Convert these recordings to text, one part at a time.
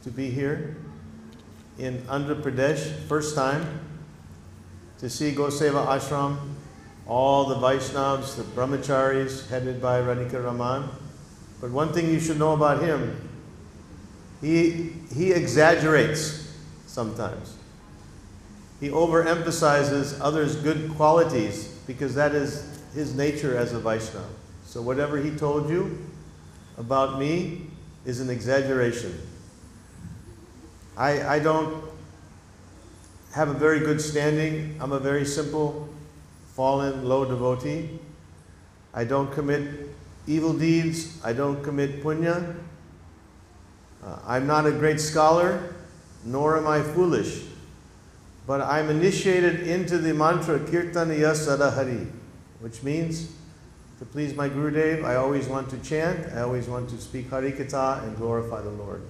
to be here in Andhra Pradesh, first time, to see Goseva Ashram, all the Vaishnavas, the Brahmacharis headed by Radhika Raman. But one thing you should know about him, he exaggerates sometimes. He overemphasizes others' good qualities because that is his nature as a Vaishnava. So whatever he told you about me is an exaggeration. I don't have a very good standing. I'm a very simple, fallen, low devotee. I don't commit evil deeds. I don't commit punya. I'm not a great scholar, nor am I foolish. But I'm initiated into the mantra Kirtanaya Sadahari, which means to please my Gurudev, I always want to chant, I always want to speak Harikatha and glorify the Lord.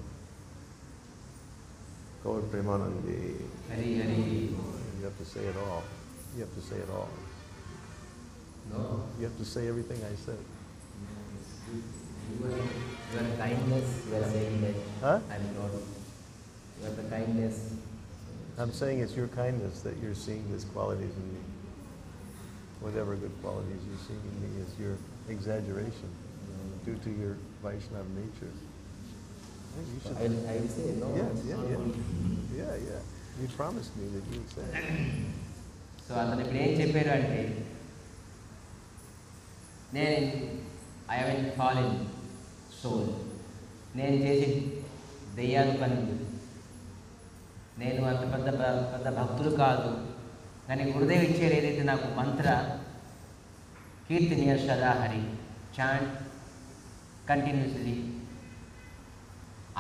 Gaur Premanandi. Hari Hari. You have to say it all. You have to say it all. No. You have to say everything I said. Your kindness, you are saying that Huh? I'm not. You have the kindness. I'm saying it's your kindness that you're seeing these qualities in me. Whatever good qualities you see in me is your exaggeration due to your Vaishnava nature. You should, I will say no. Yeah. You promised me that you would say it. So అతను ఇప్పుడు ఏం చెప్పారు అంటే I have fallen soul, నేను చేసి దెయ్యాలు పనులు, నేను అంత పెద్ద భక్తులు కాదు, కానీ గురుదేవ్ ఇచ్చేది ఏదైతే నాకు మంత్ర కీర్తనీయ సదాహరి చాంట్ కంటిన్యూస్లీ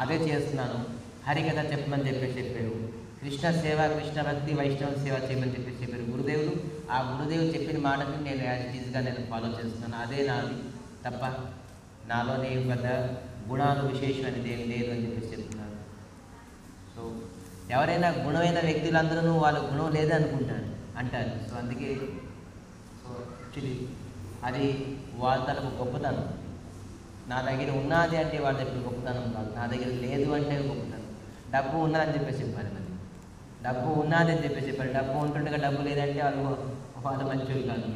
అదే చేస్తున్నాను, హరికథ చెప్పమని చెప్పారు, కృష్ణ సేవ, కృష్ణ భక్తి, వైష్ణవ సేవ చేయమని చెప్పారు గురుదేవులు. ఆ గురుదేవులు చెప్పిన మాటని నేను యాజ్ ఇట్ ఈజ్గా నేను ఫాలో చేస్తున్నాను. అదే నాది తప్ప నాలోనే పెద్ద గుణాలు విశేషం అనేది ఏం లేదు అని చెప్తున్నారు. సో ఎవరైనా గుణమైన వ్యక్తులందరూ వాళ్ళ గుణం లేదని అంటారు. సో అందుకే సో యాక్చువల్లీ అది వాళ్ళ తలకు గొప్పతనం. నా దగ్గర ఉన్నది అంటే వాళ్ళ దగ్గర గొప్పతనం కాదు, నా దగ్గర లేదు అంటే గొప్పతనం. డబ్బు ఉన్నదని చెప్పేసి చెప్పారు, మరి డబ్బు ఉన్నది అని చెప్పేసి చెప్పారు. డబ్బు ఉంటుండగా డబ్బు లేదంటే వాళ్ళు మంచోళ్ళు కాదు.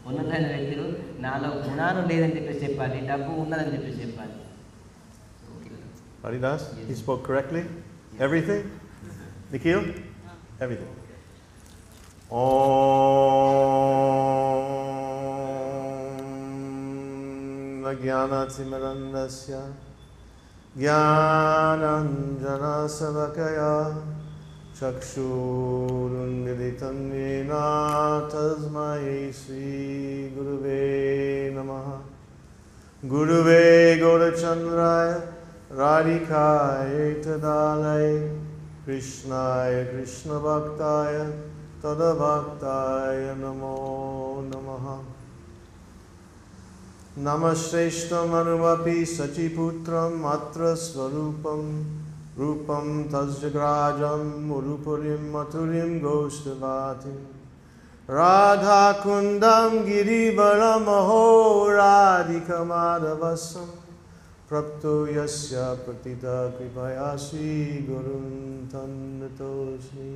ఉన్నతమైన వ్యక్తులు నాలో గుణాలు లేదని చెప్పేసి చెప్పాలి, డబ్బు ఉన్నదని చెప్పేసి చెప్పాలి. Haridas, he spoke correctly? Everything? Nikhil? Everything. Om Jnanatimidandasya Jnananjana Savakaya Chakshurunmilitam Yena Tasmai Sri Guruve Namaha. Guruve Gaurachandraya Radhikaya Tadalaya Krishnaya Krishna Bhaktaya Tadabhaktaya Namo Namaha. Namashreshtam anumapi sachiputram atra swarupam rupam tasjagrajam urupurim maturim goshtavatim Radha kundam girivaram aho radhika madhavasam Prapto yasya pratita kripayasi gurun tannatosmi.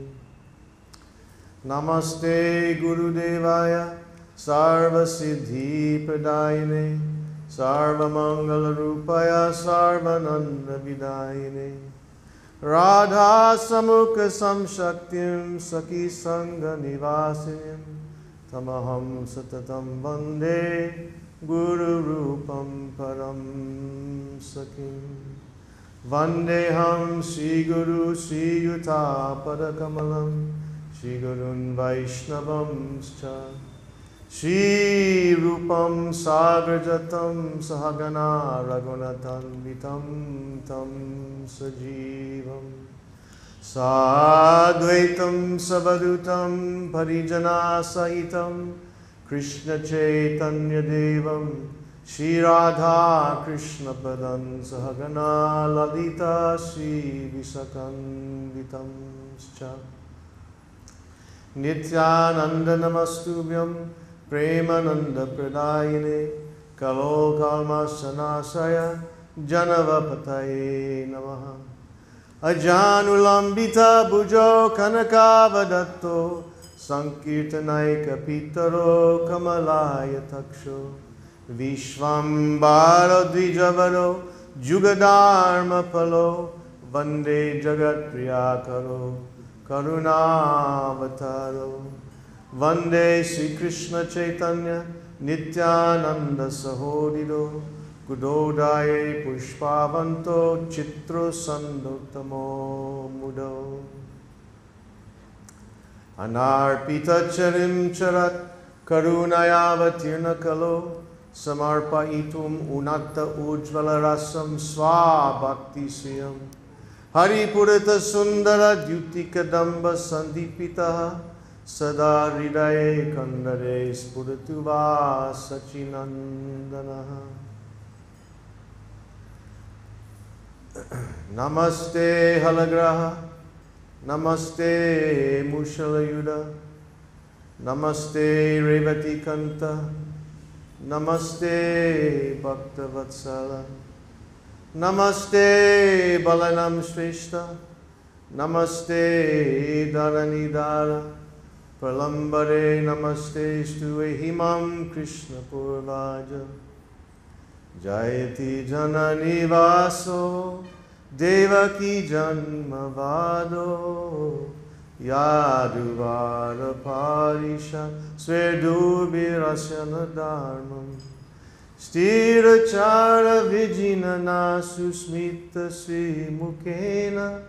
Namaste Gurudevaya Sarvasiddhi Pradayine Sarvamangala-rupaya Sarvananda-vidayine Radha Samukha Samshaktim Saki Sangha Nivasinim Tamaham Satatam Vande Guru Rupam Param Sakim Vandeham Shri Guru Shri Yuta Padakamalam Shri Gurun Vaishnavam Scha Shri Rupam Sagrajatam Sahagana Raghunatham Vitam Tam Sajivam Sadvaitam Savadutam Parijana Sahitam Krishna Chaitanya Devam Shri Radha Krishna Padan Sahagana Lalita Shri Visakan Vitam Scha Nityananda Namastubhyam Premananda Pradayine Kalo Kalma Sanasaya Janavapataye Namaha Ajanulambita bhujo kanakavadatto sankirtanaika pitaro kamalaya taksho Vishvambara dvijavaro jugadharma palo Vande jagat priyakaro karunavataro Vande Sri Krishna Chaitanya Nityananda Sahodiro Gudodaye Pushpavanto Chitro Sandotamo Mudo Anarpita Charim Charat Karunayavatirna Kalo Samarpaitum Unatta Ujvala Rasam Swa Bhakti Siyam Hari Purita Sundara Dyutika Damba Sandipita Sada Hridaye Kandare Spuratuva Sachinandana Namaste Halagraha Namaste Mushalayuda Namaste Revati Kanta Namaste Bhaktavatsala Namaste Balanam Shrestha Namaste Dharanidara Pralambare Namaste Stue Himam Krishna Purvaja Jayati Janani Vaso Devaki Janmavado Yaduvara Parisha Sverdubirasana Dharmam Stirachara Vijinana Susmita Sri Mukena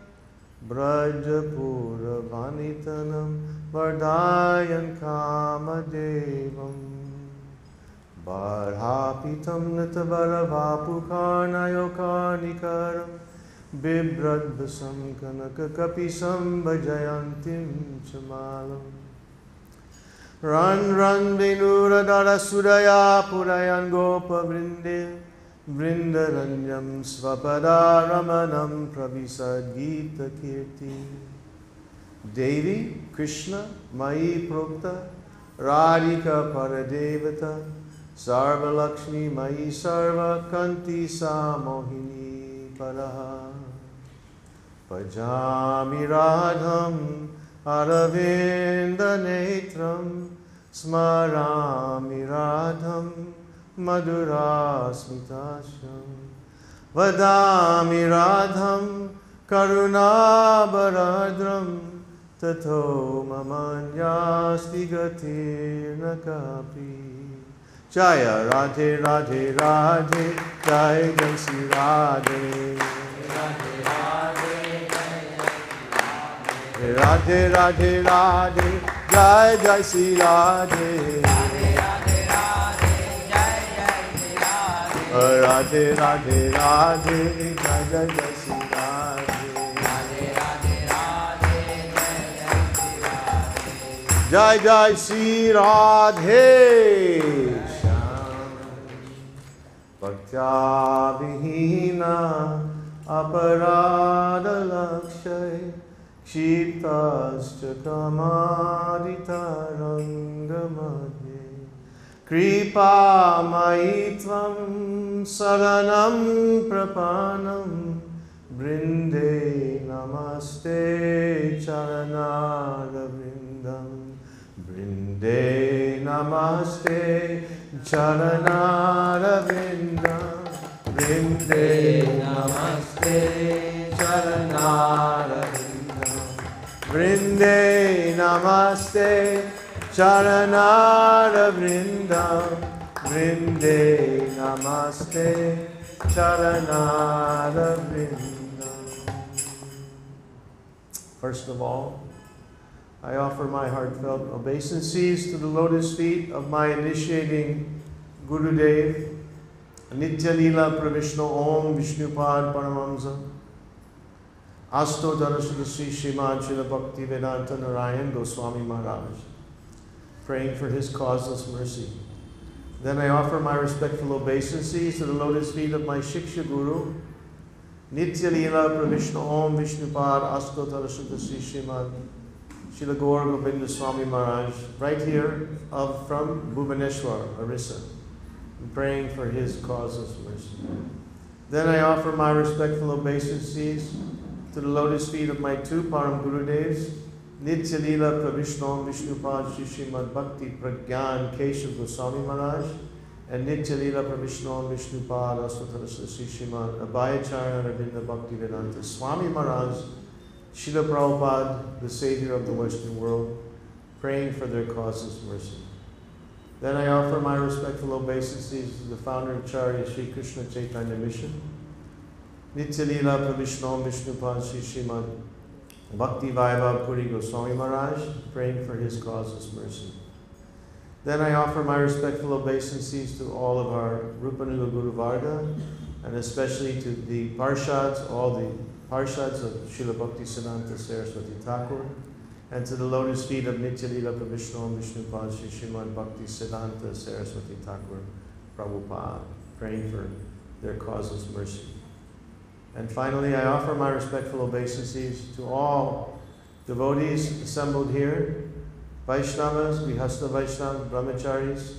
Brajapura Vanitanam Vardayan Kamadevam Barhapitam Natavaravapukharnayokarnikaram Bibradvasam Kanakakapisam Bhajayantim Chamalam Ran Ran Venuradara Sudaya Purayan Gopa Vrinde Vrindaranyam Svapada Ramanam Pravisad Gita Kirti Devi Krishna Mai Prokta Radhika Paradevata Sarva Lakshmi Mai Sarva Kanti Samohini Paraha Pajami Radham Aravinda Netram Smarami Radham Madhura Smitasham Vadami Radham Karuna Baradram Tato Mamanyasti Gatirna Kapi Jaya Radhe Radhe Radhe Jai Jai Sri Radhe Radhe Radhe Radhe Radhe Jai Jai Sri Radhe Radhe Radhe Radhe Jai Jai Jai Sri Radhe Jai Jai Sri Radhe Bhaktya Vihina Aparada Lakshay Kshiptascha Kamaditarangamadhe Kripa Maitvam Saranam Prapanam Brinde Namaste Charanaravindam Brinde Namaste Charanaravindam Brinde Namaste Charanaravindam Brinde Namaste Charanaravindam Brinde Namaste Charanaravindam. First of all, I offer my heartfelt obeisances to the lotus feet of my initiating Gurudev, Nitya Leela Pravishno Om Vishnupad Paramamsa, Astotara Sri Srimad Srila Bhakti Vedanta Narayan Goswami Maharaj, praying for his causeless mercy. Then I offer my respectful obeisances to the lotus feet of my Shiksha Guru, Nitya Leela Pravishno Om Vishnupad Astotara Sri Srimad Srila Gaur Govinda Swami Maharaj, right here from Bhubaneswar, Orissa, praying for his causeless mercy. Then I offer my respectful obeisances to to the lotus feet of my two Param Gurudevs, Nitya Leela Pravishnom Vishnupad Shri Srimad Bhakti Pragyan Keshav Goswami Maharaj, and Nitya Leela Pravishnom Vishnupad Asvatara Shri Srimad Abhayacharya Ravinda Bhakti Vedanta Swami Maharaj, Srila Prabhupada, the Savior of the Western world, praying for their causes mercy. Then I offer my respectful obeisances to the founder of Charya Sri Krishna Chaitanya Mission, Nitya Leela Pravishnom Vishnupad Shri Srimad Bhakti Vaibhav Puri Goswami Maharaj, praying for his causes mercy. Then I offer my respectful obeisances to all of our Rupanuga Guru Varga, and especially to the Parshads, all the Parshads of Srila Bhakti Siddhanta Saraswati Thakur, and to the lotus feet of Nitya Leela Pravishnom Vishnupad Shri Srimad Bhakti Siddhanta Saraswati Thakur Prabhupada, praying for their causes mercy. And finally, I offer my respectful obeisances to all devotees assembled here, Vaishnavas, Grihastha Vaishnavas, Brahmacharis,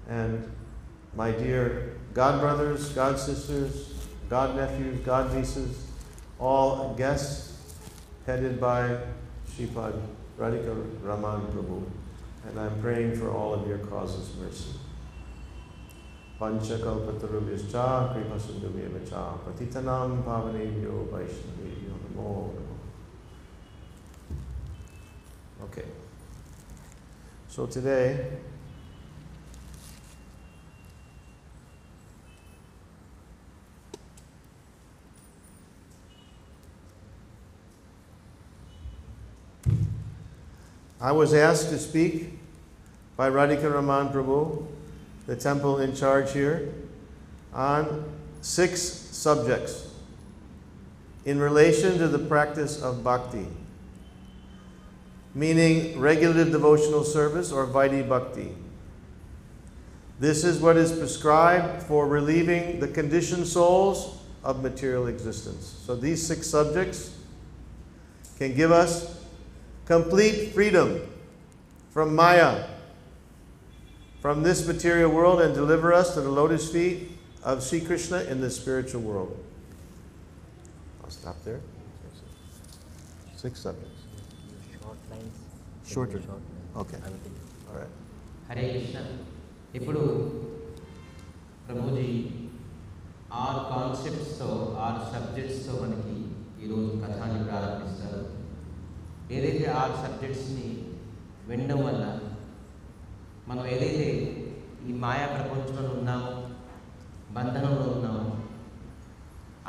and my dear God brothers, God sisters, God nephews, God nieces, all guests headed by Sripad Radhika Raman Prabhu. And I'm praying for all of your causes mercy. Panchakalpatarubhyascha kripasundubhyavacha patitanam pavanebhyo vaishnavebhyo namo namo. Okay. So today, I was asked to speak by Radhika Raman Prabhu, the temple in charge here, on 6 subjects in relation to the practice of bhakti, meaning regular devotional service or Vaidhi Bhakti. This is what is prescribed for relieving the conditioned souls of material existence. So these 6 subjects can give us complete freedom from Maya, from this material world, and deliver us to the lotus feet of Sri Krishna in the spiritual world. I'll stop there. 6 subjects. Short lines. Shorter. Short. Okay. All right. Hare Krishna. ఇప్పుడు ప్రభుజీ 6 కాన్సెప్ట్స్తో 6 సబ్జెక్ట్స్తో మనకి ఈరోజు కథాన్ని ప్రారంభిస్తారు. ఏదైతే 6 సబ్జెక్ట్స్ని వినడం వల్ల మనం ఏదైతే ఈ మాయా ప్రపంచంలో ఉన్నామో, బంధనంలో ఉన్నామో,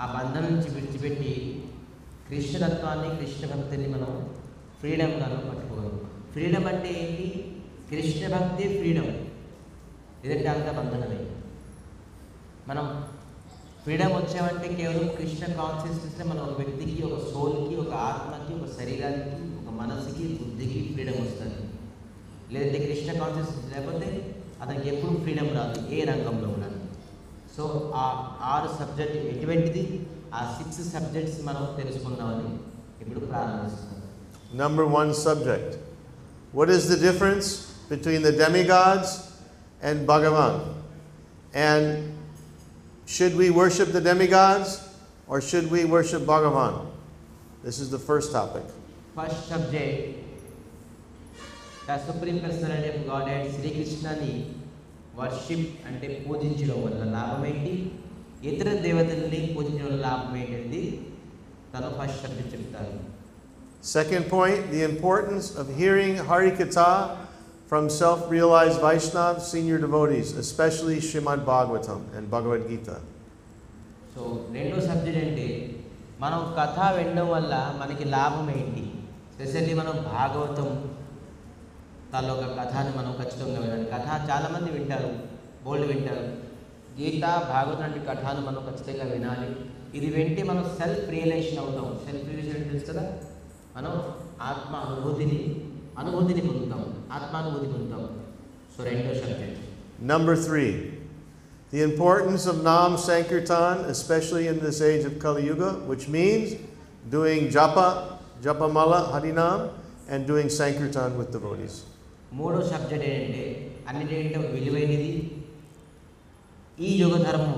ఆ బంధనం నుంచి విడిచిపెట్టి కృష్ణతత్వాన్ని, కృష్ణ భక్తిని మనం ఫ్రీడమ్గాను పట్టుకోగలం. ఫ్రీడమ్ అంటే ఏంటి? కృష్ణ భక్తి ఫ్రీడమ్, లేదంటే అంత బంధనమే. మనం ఫ్రీడమ్ వచ్చామంటే కేవలం కృష్ణ కాన్షియస్నెస్లో మనం ఒక వ్యక్తికి, ఒక సోల్కి, ఒక ఆత్మకి, ఒక శరీరానికి, ఒక మనసుకి, బుద్ధికి ఫ్రీడమ్ వస్తుంది. లేదంటే కృష్ణ కాన్షియస్నెస్ లేకపోతే అతనికి ఎప్పుడు ఫ్రీడమ్ రాదు, ఏ రంగంలో కూడా. సో ఆ 6 సబ్జెక్ట్ ఎటువంటిది, ఆ 6 సబ్జెక్ట్స్ మనం తెలుసుకుందామని ఇప్పుడు ప్రారంభిస్తున్నాం. Number 1 subject. What is the difference between the demigods and Bhagavan? And should we worship the demigods or should we worship Bhagavan? This is the first topic. First subject, the Supreme Personality of Godhead, Sri Krishnani worship అంటే పూజించడం వల్ల లాభం ఏంటి, ఇతర దేవతల్ని పూజించడం వల్ల లాభం ఏంటి, తను ఫస్ట్ సబ్జెక్ట్ చెప్తారు. Second point, the importance of hearing Hari Katha from self-realized Vaishnava senior devotees, especially Srimad Bhagavatam and Bhagavad Gita. So రెండో సబ్జెక్ట్ అంటే మనం కథ వినడం వల్ల మనకి లాభం ఏంటి, స్పెషల్లీ మనం భాగవతం తాలూకా కథని మనం ఖచ్చితంగా వినాలి. కథ చాలామంది వింటారు, బోల్డ్ వింటారు. గీత, భాగవతం లాంటి కథను మనం ఖచ్చితంగా వినాలి. ఇది వింటే మనం సెల్ఫ్ రియలైజేషన్ అవుతాం. సెల్ఫ్ రియలైజేషన్ తెలుసు కదా, మనం ఆత్మ అనుభూతిని పొందుతాం, ఆత్మానుభూతి పొందుతాం. సో రెండో subject. Number 3, the importance of Nam Sankirtan, especially in this age of Kali Yuga, which means doing Japamala, Harinam, and doing Sankirtan with devotees. మూడో సబ్జెక్ట్ ఏంటంటే అన్నిటికంటే విలువైనది ఈ యుగ ధర్మం.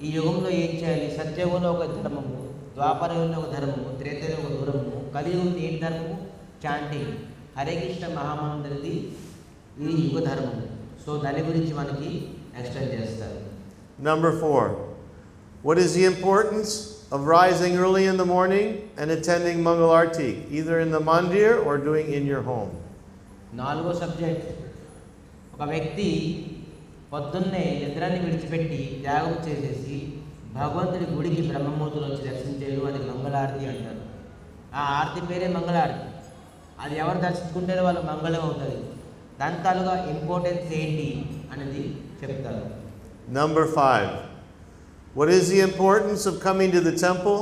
ఈ యుగంలో ఏం చేయాలి? సత్యయుగంలో ఒక ధర్మము, ద్వాపరయుగంలో ఒక ధర్మము, త్రేతాయుగంలో ఒక ధర్మము, కలియుగంలో ఏంటి ధర్మము? చాంటింగ్, హరే కృష్ణ మహామంత్రది ఈ యుగ ధర్మము. సో దాని గురించి మనకి ఎక్స్ప్లెయిన్ చేస్తారు. Number 4. What is the importance of rising early in the morning and attending Mangal Arti, either in the mandir or doing in your home? 4వ సబ్జెక్ట్, ఒక వ్యక్తి పొద్దున్నే నిద్రాన్ని విడిచిపెట్టి త్యాగం చేసేసి భగవంతుడి గుడికి బ్రహ్మముహూర్తంలో వచ్చి దర్శించేది, అది మంగళారతి అంటారు. ఆ ఆరతి పేరే మంగళారతి. అది ఎవరు దర్శించుకుంటారో వాళ్ళు మంగళం అవుతుంది. దాని తాలూగా ఇంపార్టెన్స్ ఏంటి అనేది చెప్తారు. Number 5. What is the importance of coming to the temple?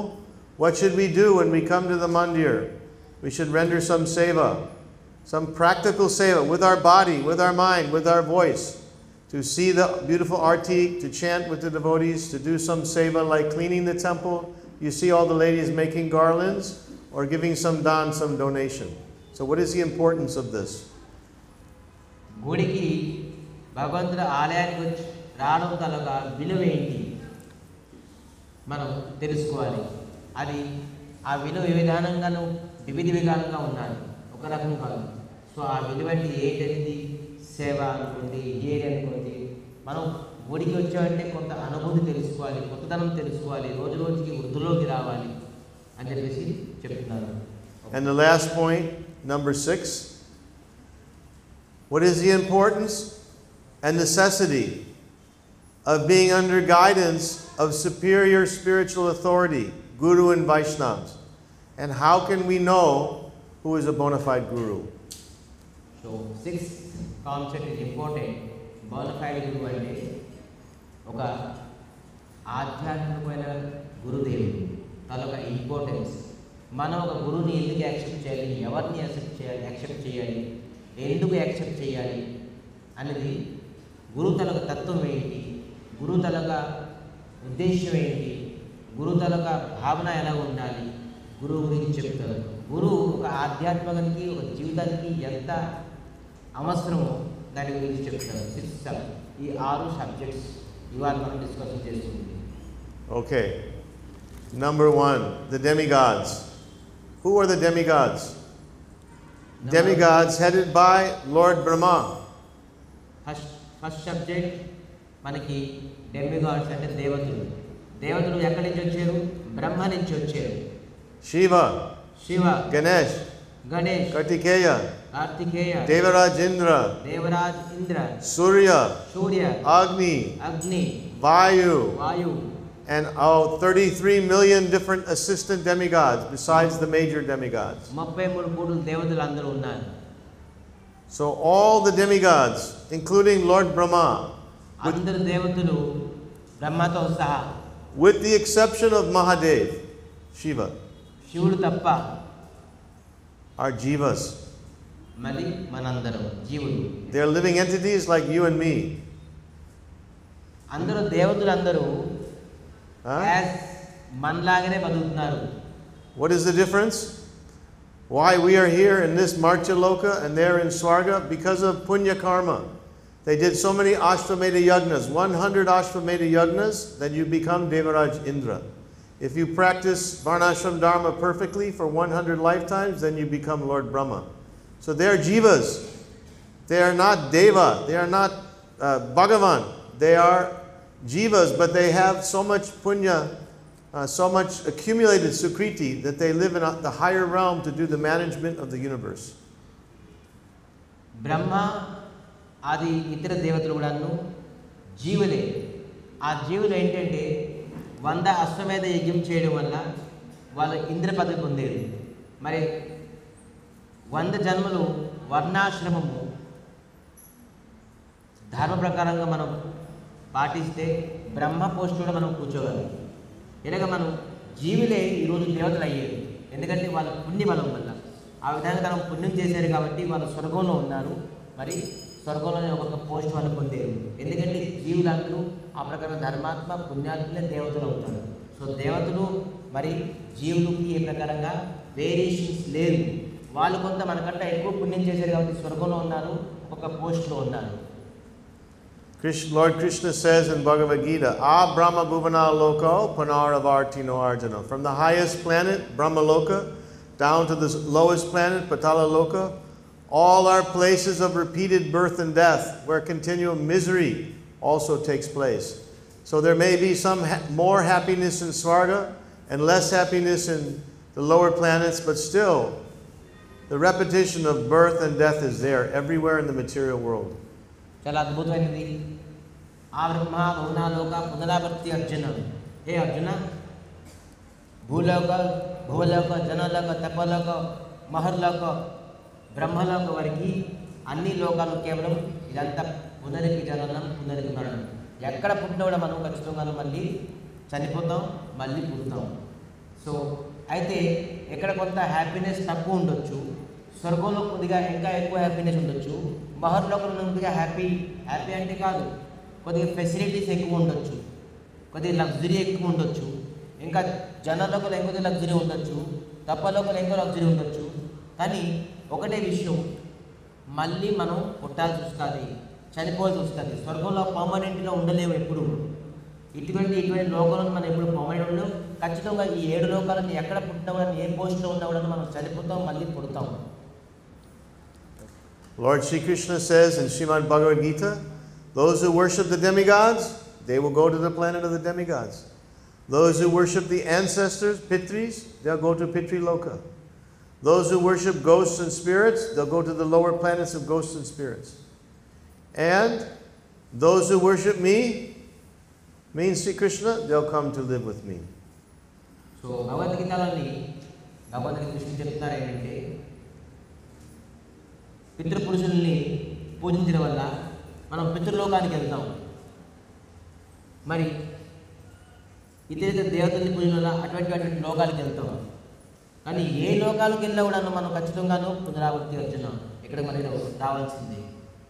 What should we do when we come to the mandir? We should render some seva, some practical seva with our body, with our mind, with our voice, to see the beautiful arti, to chant with the devotees, to do some seva like cleaning the temple. You see all the ladies making garlands or giving some dan, some donation. So what is the importance of this? గుడికి భగవంతుడి ఆలయానికి వచ్చి రావడం తలగా విలువ ఏంటి మనం తెలుసుకోవాలి. అది ఆ విలువ వివిధ విధానంగా ఉన్నది, ఒక రకం కాదు. సో ఆ విలువ ఏంటనేది సేవ అనుకోండి, ఏది అనుకోండి, మనం గుడికి వచ్చామంటే కొంత అనుభూతి తెలుసుకోవాలి, కొత్తదనం తెలుసుకోవాలి, రోజు రోజుకి వృద్ధిలోకి రావాలి అని చెప్పేసి చెప్తున్నారు. And the last point, number 6. What is the importance and necessity of being under guidance of superior spiritual authority, Guru and Vaishnavas? And how can we know who is a bona fide Guru? So, 6th concept is important. Bona fide Guru అంటే ఒక ఆధ్యాత్మికమైన గురుదేవుడు తనొక importance. మనం ఒక గురువుని ఎందుకు accept చేయాలి, ఎవరిని యాక్సెప్ట్ చేయాలి, ఎందుకు యాక్సెప్ట్ చేయాలి అనేది, గురువు తలక తత్వం ఏంటి, గురువు తలక ఉద్దేశం ఏంటి, గురువు తలక భావన ఎలా ఉండాలి, గురువు గురించి చెప్తారు. గురువు ఒక ఆధ్యాత్మికానికి, ఒక జీవితానికి ఎంత అవసరమో దాని గురించి చెప్తారు. 6 ఈ 6 సబ్జెక్ట్స్ ఇవాళ మనం డిస్కషన్ చేస్తుంది. Okay. Number 1, the demigods. Who are the demigods? Demigods headed by Lord Brahma. First subject మనకి డెమిగాడ్స్ అంటే దేవతలు. దేవతలు ఎక్కడి నుంచి వచ్చారు? బ్రహ్మ నుంచి వచ్చారు. శివ, గణేష్, కార్తికేయ, దేవరాజ్ ఇంద్ర, సూర్య, అగ్ని, వాయు, and 33 million different assistant demigods besides the major demigods. 33 కోట్ల దేవతలు అందరూ ఉన్నారు. So all the demigods, including Lord Brahma, అందరు దేవతలు బ్రహ్మతో సహా, with the exception of Mahadev, Shiva, శివుడు తప్ప, are jivas. మరి మనందరం జీవులు. They are living entities like you and me. అందరూ దేవతలు అందరూ మనలాగానే బతుకుతున్నారు. What is the difference? Why we are here in this Marcha Loka and they're in Swarga? Because of Punya Karma. They did so many Ashvamedha Yagnas, 100 Ashvamedha Yagnas, then you become Devaraj Indra. If you practice Varnashram Dharma perfectly for 100 lifetimes, then you become Lord Brahma. So they are jivas. They are not Deva. They are not Bhagavan. They are jivas, but they have so much punya, so much accumulated sukriti that they live in the higher realm to do the management of the universe. Brahma adi itara devatulu kudaanu జీవులే. ఆ జీవులు ఏంటంటే 100 అశ్వమేధ యజ్ఞం చేయడం వల్ల వాళ్ళు ఇంద్ర పదవి పొందేరు. మరి 100 జన్మలు వర్ణాశ్రమము ధర్మ ప్రకారంగా మనం పాటిస్తే బ్రహ్మ పోస్ట్ కూడా మనం కూర్చోవాలి. ఇలాగ మనం జీవులే ఈరోజు దేవతలు అయ్యారు. ఎందుకంటే వాళ్ళ పుణ్య బలం వల్ల ఆ విధంగా తను పుణ్యం చేశారు కాబట్టి వాళ్ళు స్వర్గంలో ఉన్నారు. మరి స్వర్గంలోనే ఒక్కొక్క పోస్ట్ వాళ్ళు పొందారు. ఎందుకంటే జీవులందరూ ఆ ప్రకారం ధర్మాత్మ పుణ్యాత్మలే దేవతలు అవుతారు. సో దేవతలు మరి జీవులకి ఏ ప్రకారంగా వేరియేషన్స్ లేవు. వాళ్ళు కొంత మనకంటే ఎక్కువ పుణ్యం చేశారు కాబట్టి స్వర్గంలో ఉన్నారు, ఒక పోస్ట్లో ఉన్నారు. Lord Krishna says in Bhagavad Gita, A Brahma Bhuvana Loko Punaravartino Arjuna. From the highest planet, Brahma Loka, down to the lowest planet, Patala Loka, all are places of repeated birth and death, where continual misery also takes place. So there may be some more happiness in Svarga and less happiness in the lower planets, but still, the repetition of birth and death is there everywhere in the material world. చాలా అద్భుతమైనది. ఆ బ్రహ్మ భువనాలోక పునరావర్తి అర్జున. ఏ అర్జున, భూలోక భూలోక జనలోక తపలోక మహర్లోక బ్రహ్మలోక వరకు అన్ని లోకాలు కేవలం ఇదంతా పునరికి జననం పునరికి మరణం. ఎక్కడ పుట్టినా కూడా మనం ఖచ్చితంగా మళ్ళీ చనిపోతాం, మళ్ళీ పుడతాం. సో అయితే ఎక్కడ కొంత హ్యాపీనెస్ తక్కువ ఉండొచ్చు, స్వర్గంలో కొద్దిగా ఇంకా ఎక్కువ హ్యాపీనెస్ ఉండొచ్చు, మహర్లోకంలో కొద్దిగా హ్యాపీ అంటే కాదు, కొద్దిగా ఫెసిలిటీస్ ఎక్కువ ఉండొచ్చు, కొద్దిగా లగ్జరీ ఎక్కువ ఉండొచ్చు, ఇంకా జనలోకంలో ఇంకొక లగ్జరీ ఉండొచ్చు, తప్పలోకంలో ఇంకో లగ్జరీ ఉండొచ్చు. కానీ ఒకటే విషయం, మళ్ళీ మనం పుట్టాల్సి వస్తుంది, చనిపోవాల్సి వస్తుంది. స్వర్గంలో పర్మనెంట్గా ఉండలేము ఎప్పుడు. ఇటువంటి లోకాలను మనం ఎప్పుడు పర్మనెంట్ ఉండలేము. ఖచ్చితంగా ఈ 7 లోకాలను ఎక్కడ పుట్టినా కూడా, ఏ పోస్ట్లో ఉన్నా కూడా మనం చనిపోతాం, మళ్ళీ పుడతాం. Lord Shri Krishna says in Srimad Bhagavad Gita, those who worship the demigods, they will go to the planet of the demigods. Those who worship the ancestors, Pitris, they'll go to Pitri Loka. Those who worship ghosts and spirits, they'll go to the lower planets of ghosts and spirits. And those who worship me, means Sri Krishna, they'll come to live with me. So, భగవద్గీతలోని Krishna చెప్తున్నారు ఏంటంటే, పితృపురుషుల్ని పూజించడం వల్ల మనం పితృలోకానికి వెళ్తాం. మరి ఇతర దేవతల్ని పూజించడం వల్ల అటువంటి లోకాలకు వెళ్తాం. కానీ ఏ లోకాలకు వెళ్ళినా కూడా మనం ఖచ్చితంగాను పునరావృత్తి వచ్చినాం. ఇక్కడికి మనకి రావాల్సింది.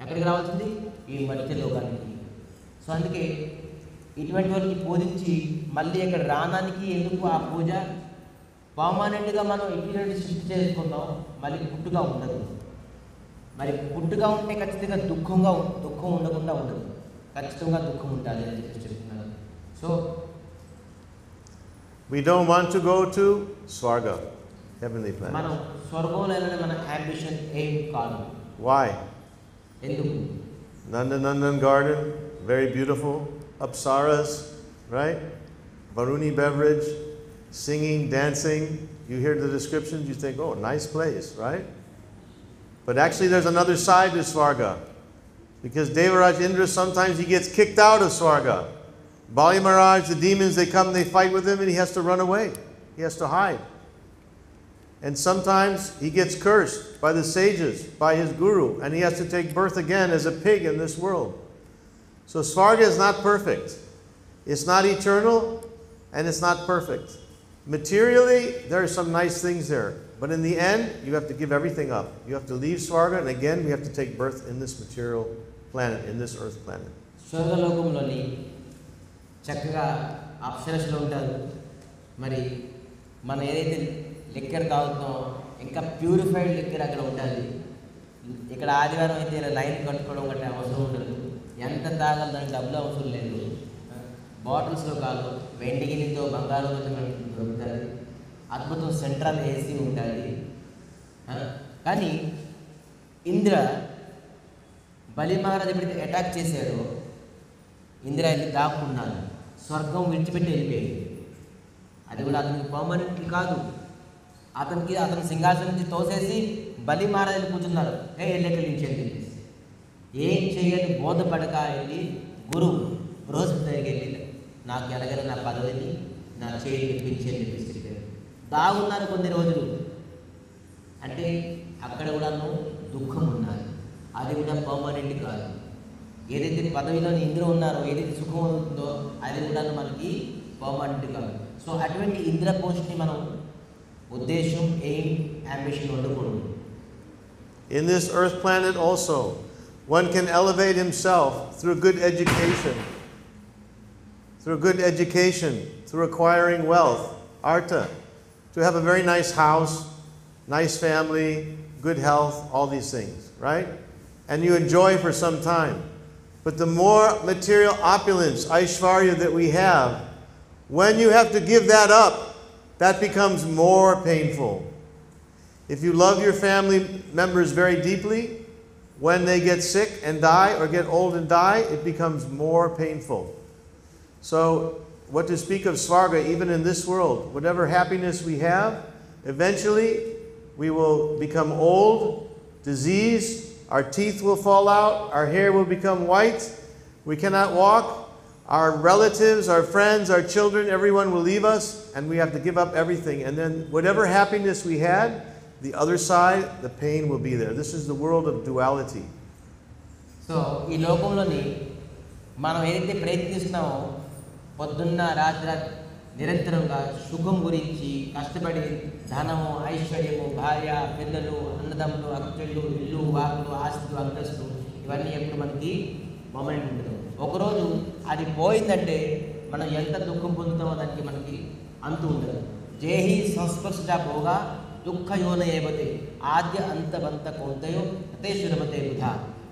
ఎక్కడికి రావాల్సింది? ఈ మధ్య లోకానికి. సో అందుకే ఇటువంటి వారికి పూజించి మళ్ళీ ఇక్కడ రావడానికి ఎందుకు ఆ పూజ? పర్మనెంట్గా మనం ఇటువంటి సృష్టి చేసుకుందాం, మళ్ళీ పుట్టుగా ఉండదు. మరి పుట్టుగా ఉంటే ఖచ్చితంగా దుఃఖం ఉండకుండా ఉండదు, ఖచ్చితంగా దుఃఖం ఉంటుంది అని చెప్పి చెప్తున్నారు. So we don't want to go to Swarga, heavenly planet. మనం స్వర్గంలో వెళ్ళడం మన అంబిషన్ ఏం కాదు. Why? ఎందుకు? Nandanandan garden, very beautiful. Apsaras, right? Varuni beverage, singing, dancing. You hear the descriptions, you think, oh, nice place, right? But actually there's another side to Swarga. Because Devaraj Indra, sometimes he gets kicked out of Swarga. Bali Maharaj, the demons, they come, they fight with him, and he has to run away. He has to hide. And sometimes he gets cursed by the sages, by his guru, and he has to take birth again as a pig in this world. So Swarga is not perfect. It's not eternal, and it's not perfect. Materially, there are some nice things there. But in the end, you have to give everything up. You have to leave Swarga, and again, we have to take birth in this material planet, in this earth planet. స్వర్గలోకంలోని చక్కగా అప్సరస్సులు ఉంటారు. మరి మనం ఏదైతే liquor తాగుతామో ఇంకా purified liquor అక్కడ ఉంటుంది. ఇక్కడ ఆదివారం అయితే లైన్ కట్టుకోవడం గట్రా అవసరం ఉండదు. ఎంత తాగాలి, దానికి డబ్బులు అవసరం లేదు. బాటిల్స్లో కాదు, వెండి గిన్నెతో బంగారంతో దొరుకుతుంది. అద్భుతం, సెంట్రల్ ఏసీ ఉంటుంది. కానీ ఇంద్ర బలి మహారాజు ఎప్పుడైతే అటాక్ చేశాడో, ఇంద్ర వెళ్ళి దాక్కున్నాడు, స్వర్గం విడిచిపెట్టి వెళ్ళిపోయాడు. అది కూడా అతనికి పర్మనెంట్ కాదు. అతని సింహాసనం నుంచి తోసేసి బలి మహారాజుని కూర్చున్నారు. వెళ్ళెక్కడి నుంచి వెళ్ళి ఏం చేయాలి బోధపడక వెళ్ళి గురువు బృహస్పతి దగ్గరికి వెళ్ళి, నాకు ఎలాగైనా నా పదవిని నా చేయి తెప్పించి అని చెప్పేసి దాగున్నారు కొన్ని రోజులు. అంటే అక్కడ కూడా దుఃఖం ఉన్నారు. అది కూడా పర్మనెంట్ కాదు. ఏదైతే పదవిలో ఇంద్ర ఉన్నారో, ఏదైతే సుఖం ఉందో అది కూడా మనకి పర్మనెంట్ కాదు. సో అటువంటి ఇంద్ర పోస్ట్ని మనం ఉద్దేశం, ఎయిమ్, అంబిషన్ ఉండకూడదు. In this earth planet also, one can elevate himself through good education, through acquiring wealth, artha, to have a very nice house, nice family, good health, all these things, right? And you enjoy for some time. But the more material opulence, Aishvarya, that we have, when you have to give that up, that becomes more painful. If you love your family members very deeply, when they get sick and die or get old and die, it becomes more painful. So, what to speak of Svarga, even in this world, whatever happiness we have, eventually we will become old, diseased, our teeth will fall out, our hair will become white, we cannot walk, our relatives, our friends, our children, everyone will leave us, and we have to give up everything. And then whatever happiness we had, the other side, the pain will be there. This is the world of duality. So ఈ లోకంలోని మనం ఏదైతే ప్రయత్నిస్తున్నామో పొద్దున్న రాత్రి నిరంతరంగా సుఖం గురించి కష్టపడి ధనము, ఐశ్వర్యము, భార్య, పిల్లలు, అన్నదమ్ములు, అక్కలు, ఇల్లు, వాకులు, ఆస్తులు, అంతస్తు, ఇవన్నీ ఎప్పుడు మనకి మొమెంట్ ఉండదు. ఒకరోజు అది పోయిందంటే మనం ఎంత దుఃఖం పొందుతామో దానికి మనకి అంతు ఉండదు. జేహి సంస్పర్శ భోగా దుఃఖ యోనయేవతే ఆద్య అంతవంత కౌంతయో అతేశ్వరమతే బుధ.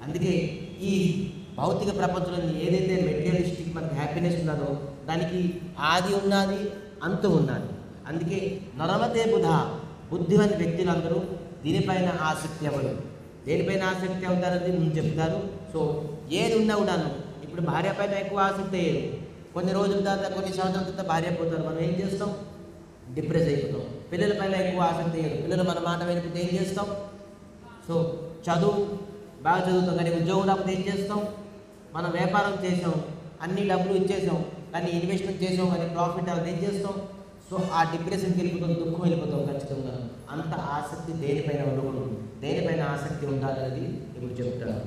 అందుకే ఈ భౌతిక ప్రపంచంలో ఏదైతే మెటీరియలిస్టిక్ మనకి హ్యాపీనెస్ ఉన్నదో దానికి ఆది ఉన్నది, అంతు ఉన్నది. అందుకే నరమతే బుధ, బుద్ధివంత వ్యక్తులందరూ దీనిపైన ఆసక్తి అవ్వరు. దేనిపైన ఆసక్తి అవుతారని ముందు చెప్తారు. సో ఏది ఉన్నా కూడాను ఇప్పుడు భార్య పైన ఎక్కువ ఆసక్తి అయ్యారు, కొన్ని రోజుల తర్వాత కొన్ని సంవత్సరాల తర్వాత భార్య పోతారు, మనం ఏం చేస్తాం? డిప్రెస్ అయిపోతాం. పిల్లల పైన ఎక్కువ ఆసక్తి అయ్యారు, పిల్లలు మన మాట వినకపోతే ఏం చేస్తాం? సో చదువు బాగా చదువుతాం కానీ ఉద్యోగం రాకపోతే ఏం చేస్తాం? మనం వ్యాపారం చేసాం, అన్ని డబ్బులు ఇచ్చేసాం కానీ ఇన్వెస్ట్మెంట్ చేసాం కానీ ప్రాఫిట్ అవ్వదు, ఏం చేస్తాం? సో ఆ డిప్రెషన్కి వెళ్ళిపోతాం, దుఃఖం వెళ్ళిపోతాం ఖచ్చితంగా. అంత ఆసక్తి దేనిపైన ఉండకూడదు, దేనిపైన ఆసక్తి ఉండాలనేది ఇప్పుడు చెప్తాను.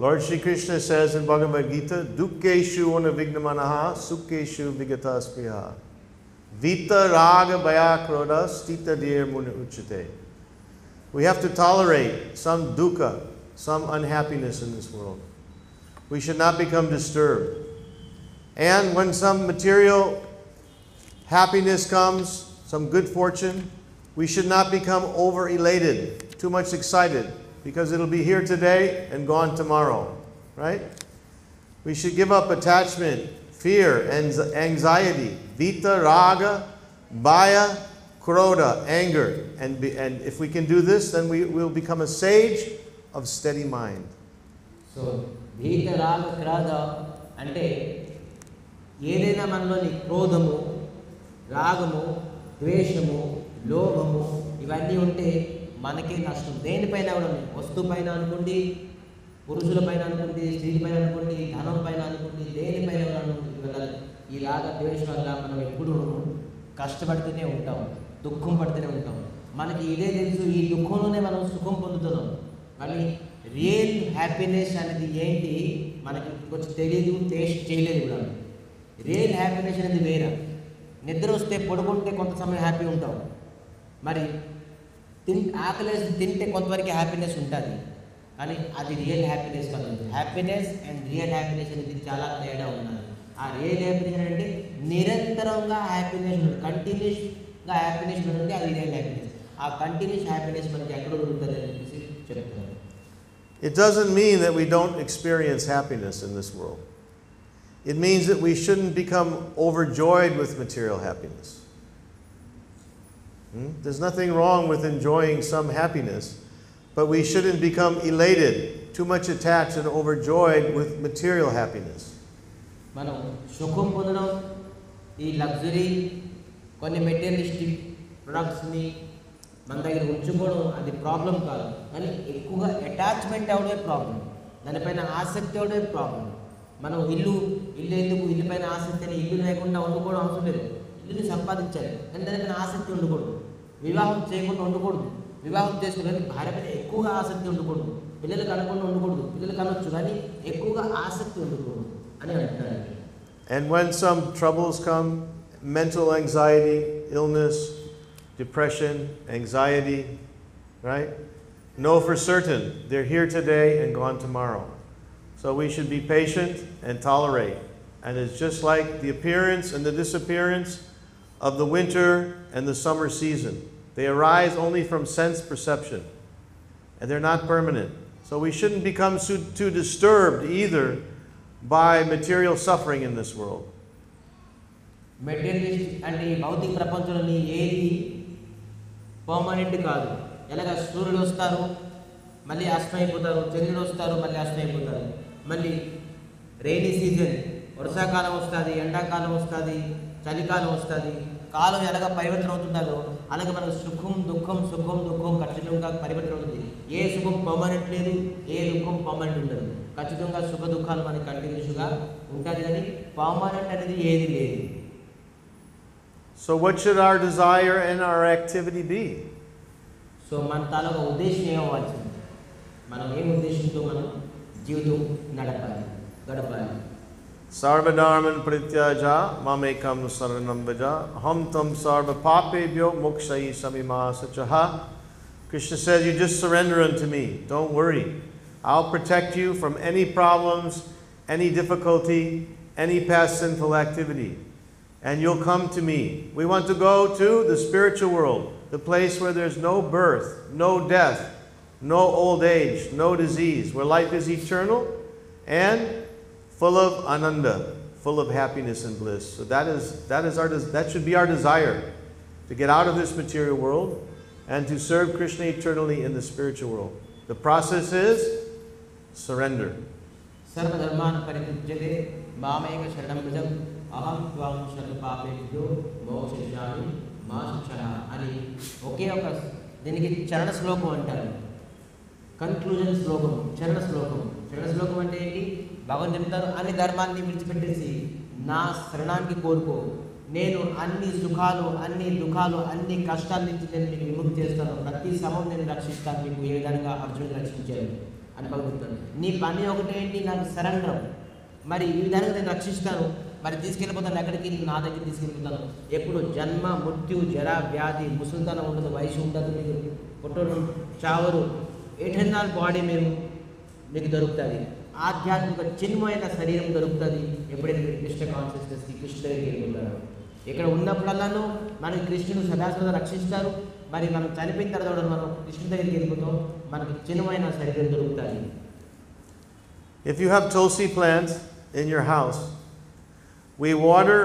Lord Shri Krishna says in Bhagavad Gita, Dukkeshu anavignamanaha sukkeshu vigataspriha vita raga bhaya krodha stita dir muna uchate. We have to tolerate some dukkha, some unhappiness in this world. We should not become disturbed. And when some material happiness comes, some good fortune, we should not become over elated, too much excited, because it'll be here today and gone tomorrow, right? We should give up attachment, fear, and anxiety, vita, raga, bhaya, krodha, anger. And if we can do this, then we will become a sage of steady mind. So, vita, raga, krodha, ante ఏదైనా మనలోని క్రోధము, రాగము, ద్వేషము, లోభము ఇవన్నీ ఉంటే మనకే నష్టం. దేనిపైన కూడా, వస్తువు పైన అనుకోండి, పురుషుల పైన అనుకోండి, స్త్రీల పైన అనుకోండి, ధనం పైన అనుకోండి, దేనిపైన కూడా ఈ రాగ ద్వేషం వల్ల మనం ఎప్పుడు కష్టపడుతూనే ఉంటాం, దుఃఖం పడుతూనే ఉంటాం. మనకి ఇదే తెలుసు, ఈ దుఃఖంలోనే మనం సుఖం పొందుతున్నాం. కానీ రియల్ హ్యాపీనెస్ అనేది ఏంటి మనకి కొంచెం తెలియదు, టేస్ట్ చేయలేదు కూడా. రియల్ హ్యాపీనెస్ అనేది వేరే. నిద్ర వస్తే పడుకుంటే కొంత సమయం హ్యాపీ ఉంటాం, మరి ఆకలేసి తింటే కొంతవరకు హ్యాపీనెస్ ఉంటుంది, కానీ అది రియల్ హ్యాపీనెస్ కాదు. హ్యాపీనెస్ అండ్ రియల్ హ్యాపీనెస్ అనేది చాలా తేడా ఉన్నది. ఆ రియల్ హ్యాపీనెస్ అంటే నిరంతరంగా హ్యాపీనెస్ ఉంటుంది, కంటిన్యూస్గా హ్యాపీనెస్ ఉంటుంది, అది రియల్ హ్యాపీనెస్. ఆ కంటిన్యూస్ హ్యాపీనెస్ మనకి ఎక్కడ ఉంటుంది అని చెప్తున్నారు. It doesn't mean that we don't experience happiness in this world. It means that we shouldn't become overjoyed with material happiness. There's nothing wrong with enjoying some happiness, but we shouldn't become elated, too much attached and overjoyed with material happiness. మనం సుఖం పొందడం, ఈ luxury కొన్ని materialistic ప్రొడక్ట్స్ని మన దగ్గర ఉంచుకోవడం అది problem కాదు, కానీ ఎక్కువగా అటాచ్మెంట్ అవడమే ప్రాబ్లం, దానిపైన ఆసక్తి అవడమే ప్రాబ్లం. మనం ఇల్లు ఎందుకు, ఇల్లు పైన ఆసక్తి అని ఇల్లు లేకుండా వండుకోవడం అవసరం లేదు. ఇల్లుని సంపాదించాలి కానీ దానిపైన ఆసక్తి ఉండకూడదు. వివాహం చేయకుండా ఉండకూడదు, వివాహం చేసుకుని కానీ భార్య పైన ఎక్కువగా ఆసక్తి ఉండకూడదు. పిల్లలు కనకుండా ఉండకూడదు, పిల్లలు కనొచ్చు కానీ ఎక్కువగా ఆసక్తి ఉండకూడదు అని అంటున్నారు. And when some troubles come, mental anxiety, illness, depression, anxiety, right? Know for certain they're here today and gone tomorrow. So we should be patient and tolerate. And it's just like the appearance and the disappearance of the winter and the summer season. They arise only from sense perception, and they're not permanent. So we shouldn't become too disturbed either by material suffering in this world. Materialist అంటే ఈ భౌతిక ప్రపంచంలోని ఏది permanent కాదు. ఎలాగ సూర్యుడు వస్తారు మళ్ళీ అస్తమైపోతారు, చంద్రుడు వస్తారు మళ్ళీ అస్తమైపోతారు, మళ్ళీ రైనీ సీజన్ వర్షాకాలం వస్తుంది, ఎండాకాలం వస్తుంది, చలికాలం వస్తుంది. కాలం ఎలాగ పరివర్తన అవుతుందో అలాగే మనకు సుఖం దుఃఖం ఖచ్చితంగా పరివర్తన అవుతుంది. ఏ సుఖం పర్మనెంట్ లేదు, ఏ దుఃఖం పర్మనెంట్ ఉండదు. ఖచ్చితంగా సుఖ దుఃఖాలు మనకి కంటిన్యూస్గా ఉంటుంది, కానీ పర్మనెంట్ అనేది ఏది లేదు. So what should our desire and our activity be? So మన తాలూకా ఉద్దేశం ఏమవ్వాల్సింది, మనం ఏం ఉద్దేశంతో మనం జీవితం గడపాలి. Sarvadharman prityaja mamekam saranam vaja ham tam sarva papebhyo mokshayi samimasachaha. Krishna says, you just surrender unto me. Don't worry. I'll protect you from any problems, any difficulty, any past sinful activity. And you'll come to me. We want to go to the spiritual world, the place where there's no birth, no death, no old age, no disease, where life is eternal and full of ananda, full of happiness and bliss. So that should be our desire, to get out of this material world and to serve Krishna eternally in the spiritual world. The process is surrender. Sarvadharman parityaje mameka sharanam vrajam aham tvam sarva papebhyo mokshayami ma suchaha అని ఒకే ఒక దీనికి చరణ శ్లోకం అంటారు. Conclusion శ్లోకం, చరణ శ్లోకం అంటే ఏంటి? భగవంతుడు చెప్తారు, అన్ని ధర్మాన్ని విడిచిపెట్టేసి నా శరణానికి కోరుకో, నేను అన్ని సుఖాలు, అన్ని దుఃఖాలు, అన్ని కష్టాల నుంచి నేను మీకు విముక్తి చేస్తాను, ప్రతి సమయం నేను రక్షిస్తాను, మీకు ఏ విధంగా అర్జునుడు రక్షించాను అని భగవంతుడు. నీ పని ఒకటేంటి? నాకు సరెండర్. మరి ఈ విధంగా నేను రక్షిస్తాను, మరి తీసుకెళ్ళిపోతాను ఎక్కడికి? నా దగ్గర తీసుకెళ్ళిపోతాను. ఎప్పుడు జన్మ మృత్యు జర వ్యాధి ముసలితనం ఉండదు, వయసు ఉండదు, మీకు పుట్టరు చావరు, ఎటర్నల్ బాడీ మీకు దొరుకుతుంది, ఆధ్యాత్మిక చిన్మయమైన శరీరం దొరుకుతుంది. ఎప్పుడైతే మీరు కృష్ణ కాన్షియస్నెస్ కృష్ణ దగ్గరికి వెళ్ళిపోతారు, ఇక్కడ ఉన్నప్పుడల్లాను మనకి కృష్ణుడు సదాశివ రక్షిస్తారు. మరి మనం చనిపోయిన తర్వాత మనం కృష్ణుడి దగ్గరికి వెళ్ళిపోతాం, మనకి చిన్మయమైన శరీరం దొరుకుతుంది. If you have tulsi plants in your house, we water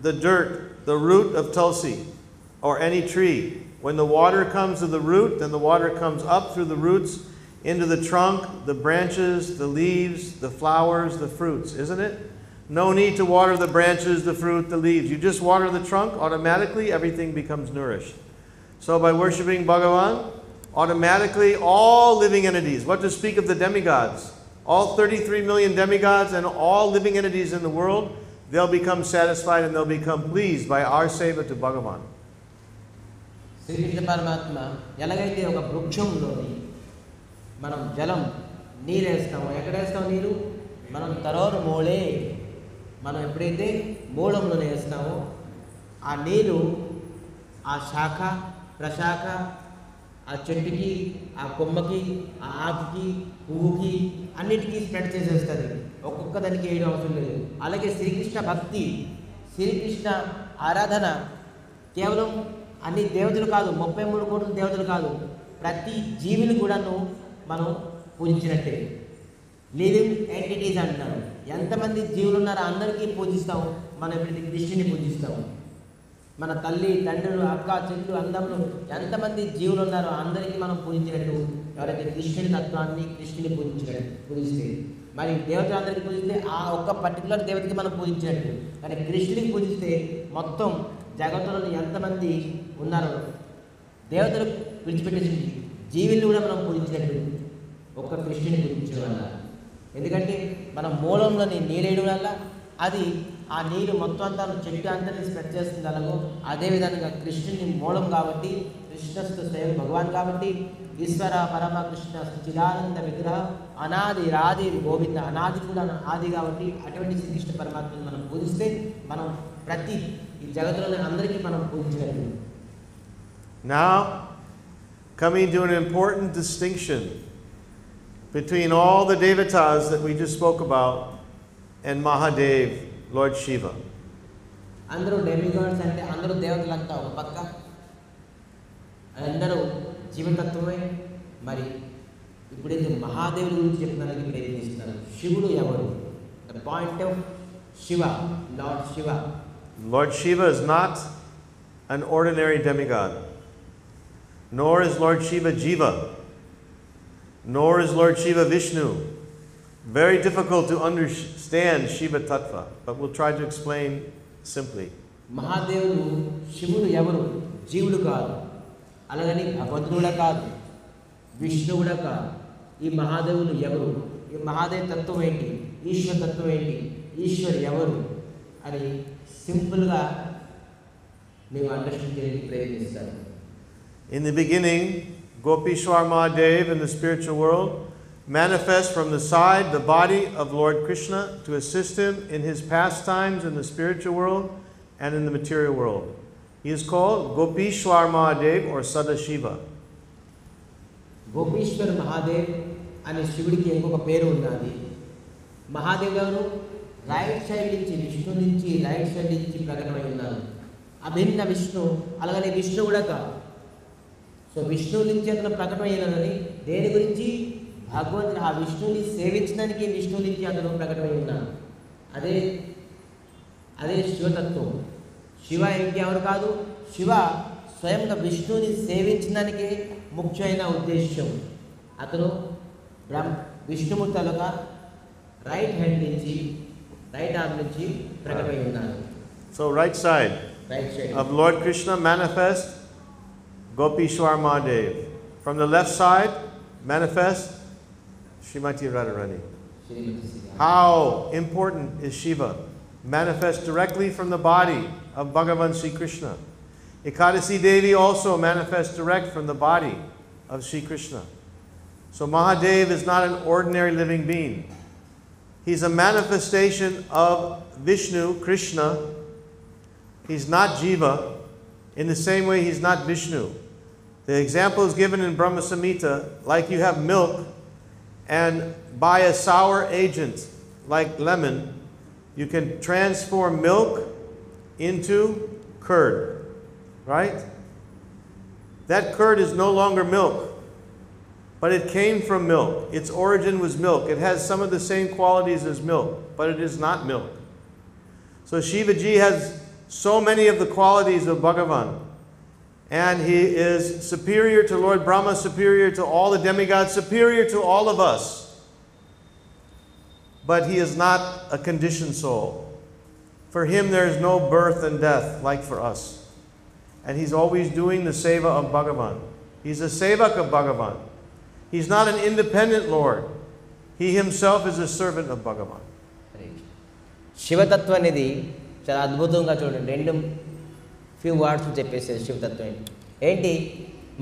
the dirt, the root of tulsi or any tree. When the water comes to the root, then the water comes up through the roots into the trunk, the branches, the leaves, the flowers, the fruits, isn't it? No need to water the branches, the fruit, the leaves. You just water the trunk, automatically everything becomes nourished. So by worshiping Bhagavan, automatically all living entities, what to speak of the demigods, all 33 million demigods and all living entities in the world, they'll become satisfied and they'll become pleased by our seva to Bhagavan. Srikrishna పరమాత్మ ఎలాగైతే ఒక వృక్షంలోని మనం జలం నీరు వేస్తాము, ఎక్కడ వేస్తాం నీరు? మనం తరోరు మూలే, మనం ఎప్పుడైతే మూలంలోనే వేస్తామో ఆ నీరు ఆ శాఖ ప్రశాఖ, ఆ చెట్టుకి, ఆ కొమ్మకి, ఆ ఆకుకి, పువ్వుకి అన్నిటికీ స్ప్రెడ్ చేసేస్తుంది. ఒక్కొక్క దానికి వేయడం అవసరం లేదు. అలాగే శ్రీకృష్ణ భక్తి, శ్రీకృష్ణ ఆరాధన కేవలం అన్ని దేవతలు కాదు, 33 కోట్ల దేవతలు కాదు, ప్రతి జీవిని కూడాను మనం పూజించినట్టే. లివింగ్ ఎంటిటీస్ అంటున్నారు. ఎంతమంది జీవులు ఉన్నారో అందరికీ పూజిస్తాం. మనం ఎప్పుడైతే కృష్ణుని పూజిస్తాము, మన తల్లి తండ్రులు అక్క చెల్లు అందములు ఎంతమంది జీవులు ఉన్నారో అందరికీ మనం పూజించినట్టు. ఎవరైతే కృష్ణుని తత్వాన్ని కృష్ణుని పూజిస్తే, మరి దేవతలందరికీ పూజిస్తే ఆ ఒక్క పర్టికులర్ దేవతకి మనం పూజించినట్టు. కానీ కృష్ణుడికి పూజిస్తే మొత్తం జగత్తులో ఎంతమంది ఉన్నారో దేవతలు విడిచిపెట్టేసి జీవులు కూడా మనం పూజించినట్టు ఒక్క కృష్ణుని పూజించడం వల్ల. ఎందుకంటే మనం మూలంలోని నీరేయడం వల్ల అది ఆ నీరు మొత్తం అంతా చెట్టు అంతా స్ప్రెడ్ చేస్తుంది. అలాగో అదేవిధంగా కృష్ణుని మూలం కాబట్టి, కృష్ణస్థ స్వయం భగవాన్ కాబట్టి, ఈశ్వర పరమ కృష్ణ చిదానంద విగ్రహ అనాది రాది గోవింద, అనాది కూడా ఆది కాబట్టి అటువంటి శ్రీకృష్ణ పరమాత్మని మనం పూజిస్తే మనం ప్రతి ఈ జగత్తులోని అందరికీ మనం పూజించినట్టు. Now, coming to an important distinction between all the devatas that we just spoke about and Mahadev, Lord Shiva. అందరూ డెమిగాడ్స్ అంటే అందరూ దేవతలంతా ఒక పక్క, అందరూ జీవతత్వమే. మరి ఇప్పుడైతే మహాదేవుడి గురించి చెప్తున్నారు, ఇప్పుడు ఏం చేస్తున్నారు? శివుడు ఎవరు? The point of Shiva, Lord Shiva. Lord Shiva is not an ordinary demigod, nor is Lord Shiva Jiva, nor is Lord Shiva Vishnu. Very difficult to understand Shiva Tattva, but we'll try to explain simply. మహాదేవుడు శివుడు ఎవరు? జీవుడు కాదు, అలాగని భగవంతుడు కాదు, విష్ణువుడు కాదు. ఈ మహాదేవులు ఎవరు? ఈ మహాదేవ తత్వం ఏంటి? ఈశ్వర తత్వం ఏంటి? ఈశ్వర్ ఎవరు అని సింపుల్గా మేము అండర్స్టాండ్ చేయడానికి ప్రయత్నిస్తాను. In the beginning, Gopishwar Mahadev in the spiritual world manifests from the side the body of Lord Krishna to assist him in his pastimes in the spiritual world and in the material world. He is called Gopishwar Mahadev or Sadashiva. గోపీశ్వర్ Mahadev అనే శివుడికి ఇంకొక పేరు ఉన్నది. మహాదేవ్ గారు right side నుంచి విష్ణు నుంచి right side నుంచి ప్రకటమై ఉన్నారు. అభిన్న విష్ణు, అలాగనే విష్ణు కూడా కాదు. సో విష్ణువు నుంచి అతను ప్రకటమైనదని దేని గురించి? భగవంతుడు ఆ విష్ణువుని సేవించడానికి విష్ణువు నుంచి అతను ప్రకటమై ఉన్నాడు. అదే అదే శివతత్వం. శివ ఇంకెవరు కాదు, శివ స్వయంగా విష్ణువుని సేవించడానికే ముఖ్యమైన ఉద్దేశం. అతను విష్ణుమూర్తి తాలూకా రైట్ హ్యాండ్ నుంచి రైట్ ఆర్మ్ నుంచి ప్రకటమై ఉన్నాడు. So right side of Lord Krishna manifest Gopishwar Mahadev. From the left side manifest Srimati Radharani. How important is Shiva? Manifest directly from the body of Bhagavan Sri Krishna. Ekadasi Devi also manifests direct from the body of Sri Krishna. So Mahadev is not an ordinary living being. He's a manifestation of Vishnu, Krishna. He's not Jiva. In the same way, he's not Vishnu. The example is given in Brahma Samhita, like you have milk, and by a sour agent like lemon, you can transform milk into curd, right? That curd is no longer milk, but it came from milk. Its origin was milk. It has some of the same qualities as milk, but it is not milk. So Shivaji has so many of the qualities of Bhagavan, and he is superior to Lord Brahma, superior to all the demigods, superior to all of us. But he is not a conditioned soul. For him there is no birth and death like for us. And he's always doing the seva of Bhagavan. He's a sevak of Bhagavan. He's not an independent Lord. He himself is a servant of Bhagavan. శివతత్వం అనేది చాలా అద్భుతంగా చూడండి. రెండు few words చెప్పేసేది శివతత్వం ఏంటి?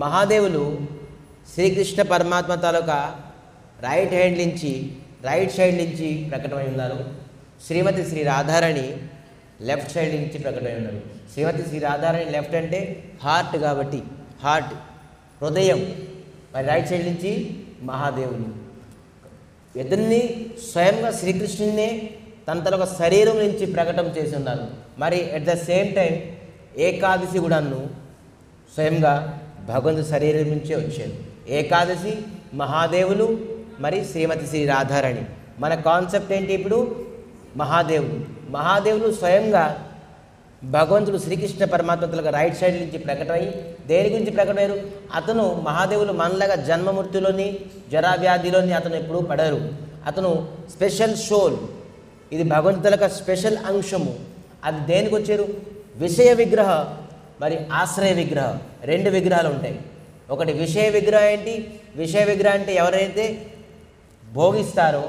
మహాదేవులు శ్రీకృష్ణ పరమాత్మ తాలూకా right hand నుంచి right side నుంచి ప్రకటమై ఉన్నారు. శ్రీమతి శ్రీ రాధారాణి లెఫ్ట్ సైడ్ నుంచి ప్రకటమై ఉన్నారు. శ్రీమతి శ్రీ రాధారాణి లెఫ్ట్ అంటే హార్ట్ కాబట్టి హార్ట్ హృదయం, మరి రైట్ సైడ్ నుంచి మహాదేవులు. ఇద్దరిని స్వయంగా శ్రీకృష్ణునే తన తన ఒక శరీరం నుంచి ప్రకటన చేసి ఉన్నారు. మరి at the same time Ekadashi కూడాను స్వయంగా భగవంతుడి శరీరం నుంచే వచ్చారు. ఏకాదశి మహాదేవులు, మరి శ్రీమతి శ్రీ రాధారాణి. మన కాన్సెప్ట్ ఏంటి ఇప్పుడు? మహాదేవులు స్వయంగా భగవంతుడు శ్రీకృష్ణ పరమాత్మతలుగా రైట్ సైడ్ నుంచి ప్రకటమై దేని గురించి ప్రకటమయ్యారు? అతను మహాదేవులు మనలాగా జన్మమృత్యులోని జరావ్యాధిలోని అతను ఎప్పుడూ పడరు. అతను స్పెషల్ సోల్. ఇది భగవంతుల స్పెషల్ అంశము. అది దేనికి వచ్చారు? విషయ విగ్రహ, మరి ఆశ్రయ విగ్రహ. రెండు విగ్రహాలు ఉంటాయి. ఒకటి విషయ విగ్రహం ఏంటి? విషయ విగ్రహం అంటే ఎవరైతే భోగిస్తారో,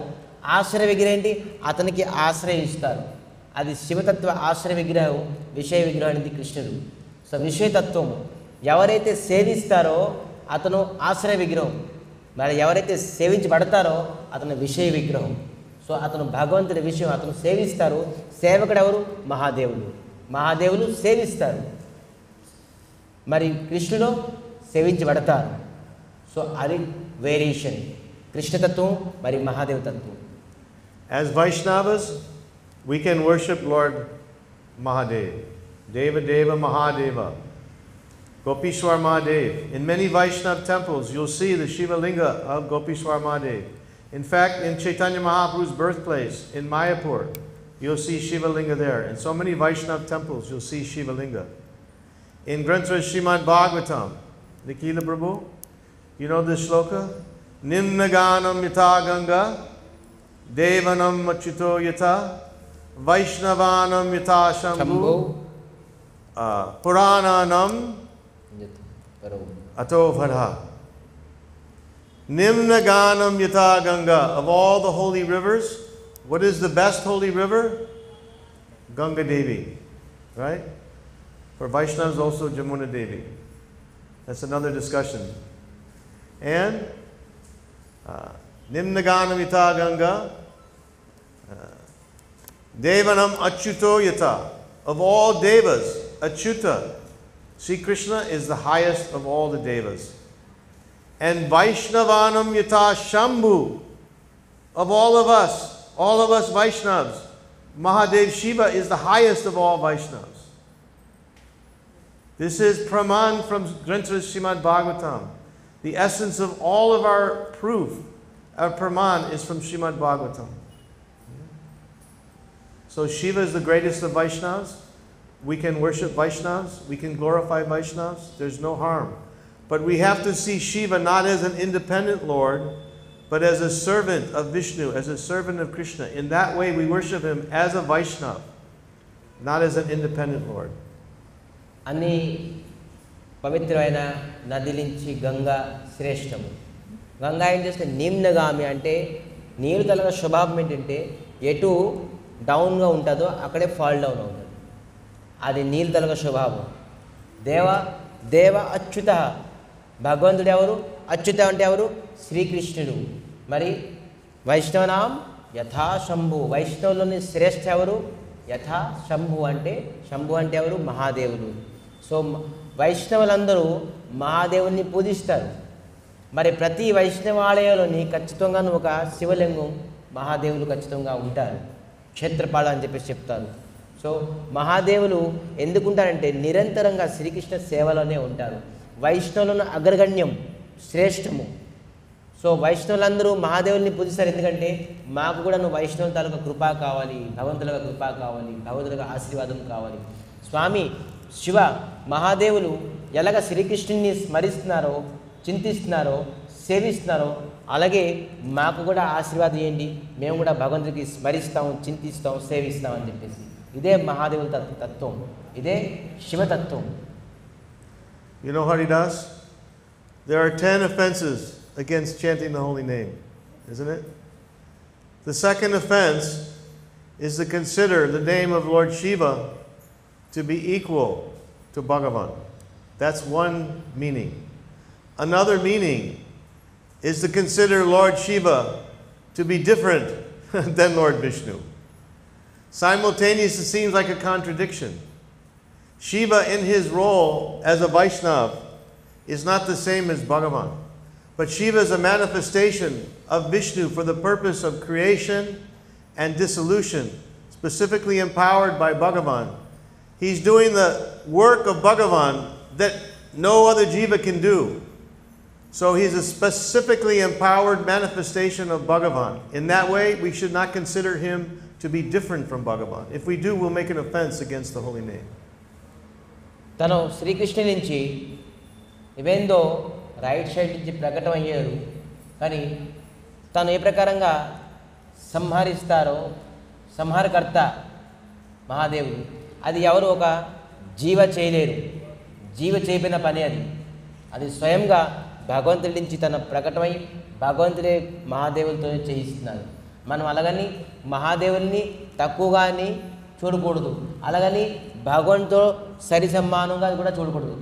ఆశ్రయ విగ్రహం ఏంటి? అతనికి ఆశ్రయిస్తారు. అది శివతత్వ ఆశ్రయ విగ్రహం, విషయ విగ్రహం అనేది కృష్ణుడు. సో విషయతత్వము ఎవరైతే సేవిస్తారో అతను ఆశ్రయ విగ్రహం, మరి ఎవరైతే సేవించబడతారో అతను విషయ విగ్రహం. సో అతను భగవంతుడి విషయం అతను సేవిస్తారు. సేవకుడు ఎవరు? మహాదేవులు సేవిస్తారు, మరి కృష్ణుడు సేవించబడతారు. సో అది వేరియేషన్ కృష్ణతత్వం మరి మహాదేవ తత్వం. As Vaishnavas, we can worship Lord Mahadev, Deva Deva Mahadeva, Gopishwar Mahadev. In many Vaishnava temples, you'll see the Shiva Linga of Gopishwar Mahadev. In fact, in Chaitanya Mahaprabhu's birthplace, in Mayapur, you'll see Shiva Linga there. In so many Vaishnava temples, you'll see Shiva Linga. In Granthra Srimad Bhagavatam, Nikhila Prabhu, you know this shloka? Nimnaganam yata ganga, devanam machito yata, vaishnavanam yata shambhu, purananam ato bhadha. Nimnaganam yata ganga. Of all the holy rivers, what is the best holy river? Ganga Devi, right? For Vaishnavas also Jamuna Devi. That's another discussion. And Nimnaganam yata ganga, Devanam achyuto yata. Of all devas, achyuta, Sri Krishna is the highest of all the devas. And Vaishnavanam yata shambhu. Of all of us Vaishnavas, Mahadev Shiva is the highest of all Vaishnavas. This is Praman from Granthra Srimad Bhagavatam. The essence of all of our proof, our Praman, is from Srimad Bhagavatam. So Shiva is the greatest of Vaishnavas. We can worship Vaishnavas. We can glorify Vaishnavas. There's no harm. But we have to see Shiva not as an independent Lord, but as a servant of Vishnu, as a servant of Krishna. In that way, we worship him as a Vaishnava, not as an independent Lord. అన్ని పవిత్రమైన నది నుంచి గంగా శ్రేష్టము. గంగా ఏం చేస్తే నిమ్నగామి అంటే నీరు తలన స్వభావం ఏంటంటే ఎటు డౌన్గా ఉంటుందో అక్కడే ఫాల్ డౌన్ అవుతుంది. అది నీరు తలన స్వభావం. దేవ అచ్యుత, భగవంతుడు ఎవరు? అచ్యుత అంటే ఎవరు? శ్రీకృష్ణుడు. మరి వైష్ణవనాం యథా శంభు, వైష్ణవులోని శ్రేష్ఠ ఎవరు? యథా శంభు అంటే ఎవరు? మహాదేవుడు. సో వైష్ణవులందరూ మహాదేవుని పూజిస్తారు. మరి ప్రతి వైష్ణవాలయంలోని ఖచ్చితంగా ఒక శివలింగం మహాదేవులు ఖచ్చితంగా ఉంటారు. క్షేత్రపాళ అని చెప్పేసి చెప్తారు. సో మహాదేవులు ఎందుకుంటారంటే నిరంతరంగా శ్రీకృష్ణ సేవలోనే ఉంటారు. వైష్ణవులను అగ్రగణ్యం, శ్రేష్టము. సో వైష్ణవులందరూ మహాదేవుల్ని పూజిస్తారు. ఎందుకంటే మాకు కూడా నువ్వు వైష్ణవుల తాలూకా కృప కావాలి, భగవంతులుగా కృప కావాలి, భగవంతులుగా ఆశీర్వాదం కావాలి. స్వామి శివ మహాదేవులు ఎలాగ శ్రీకృష్ణుని స్మరిస్తున్నారో, చింతిస్తున్నారో, సేవిస్తున్నారో అలాగే మాకు కూడా ఆశీర్వాదం చేయండి, మేము కూడా భగవంతుడికి స్మరిస్తాం, చింతిస్తాం, సేవిస్తాం అని చెప్పేసి. ఇదే మహాదేవుల తత్వం, ఇదే శివతత్వం. You know Haridas? There are 10 offenses against chanting the holy name, isn't it? The second offense is to consider the name of Lord Shiva to be equal to Bhagavan. That's one meaning. Another meaning is to consider Lord Shiva to be different than Lord Vishnu. Simultaneously, it seems like a contradiction. Shiva in his role as a Vaishnava is not the same as Bhagavan. But Shiva is a manifestation of Vishnu for the purpose of creation and dissolution, specifically empowered by Bhagavan. He's doing the work of Bhagavan that no other jiva can do. So he's a specifically empowered manifestation of Bhagavan. In that way, we should not consider him to be different from Bhagavan. If we do, we'll make an offense against the holy name. తను శ్రీకృష్ణు నుంచి ఇవేందో right side నుంచి ప్రకటమయ్యారు, కానీ తను ఏ ప్రకారంగా సంహరిస్తారో సంహారకర్త మహాదేవుడు, అది ఎవరు ఒక జీవ చేయలేరు. జీవ చేయబడిన పని అది స్వయంగా భగవంతుడి నుంచి తన ప్రకటమై భగవంతుడే మహాదేవులతో చేయిస్తున్నారు. మనం అలాగని మహాదేవుల్ని తక్కువగాని చూడకూడదు, అలాగని భగవంతుతో సరి సమానంగా కూడా చూడకూడదు.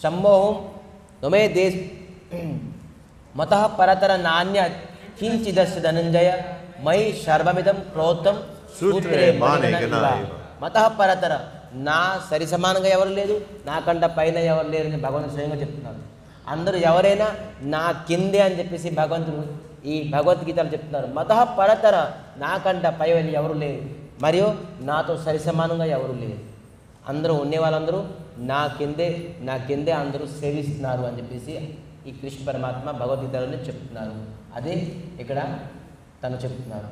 శంభోహం నమే దేశ్ మతః పరతర నాణ్య కించిదస్య ధనంజయ మై సర్వమిదం ప్రోత్తం సూత్రే మతః పరతర, నా సరి సమానంగా ఎవరు లేదు, నాకంట పైన ఎవరు లేరు అని భగవంతుడు స్వయంగా చెప్తున్నారు. అందరూ ఎవరైనా నా కిందే అని చెప్పేసి భగవంతుడు ఈ భగవద్గీతలు చెప్తున్నారు. మతః పరతర, నాకంట పై ఎవరు లేరు, మరియు నాతో సరి సమానంగా ఎవరు లేరు. అందరూ ఉండే వాళ్ళందరూ నా కిందే అందరూ సేవిస్తున్నారు అని చెప్పేసి ఈ కృష్ణ పరమాత్మ భగవద్గీతలోనే చెప్తున్నారు. అదే ఇక్కడ తను చెప్తున్నారు.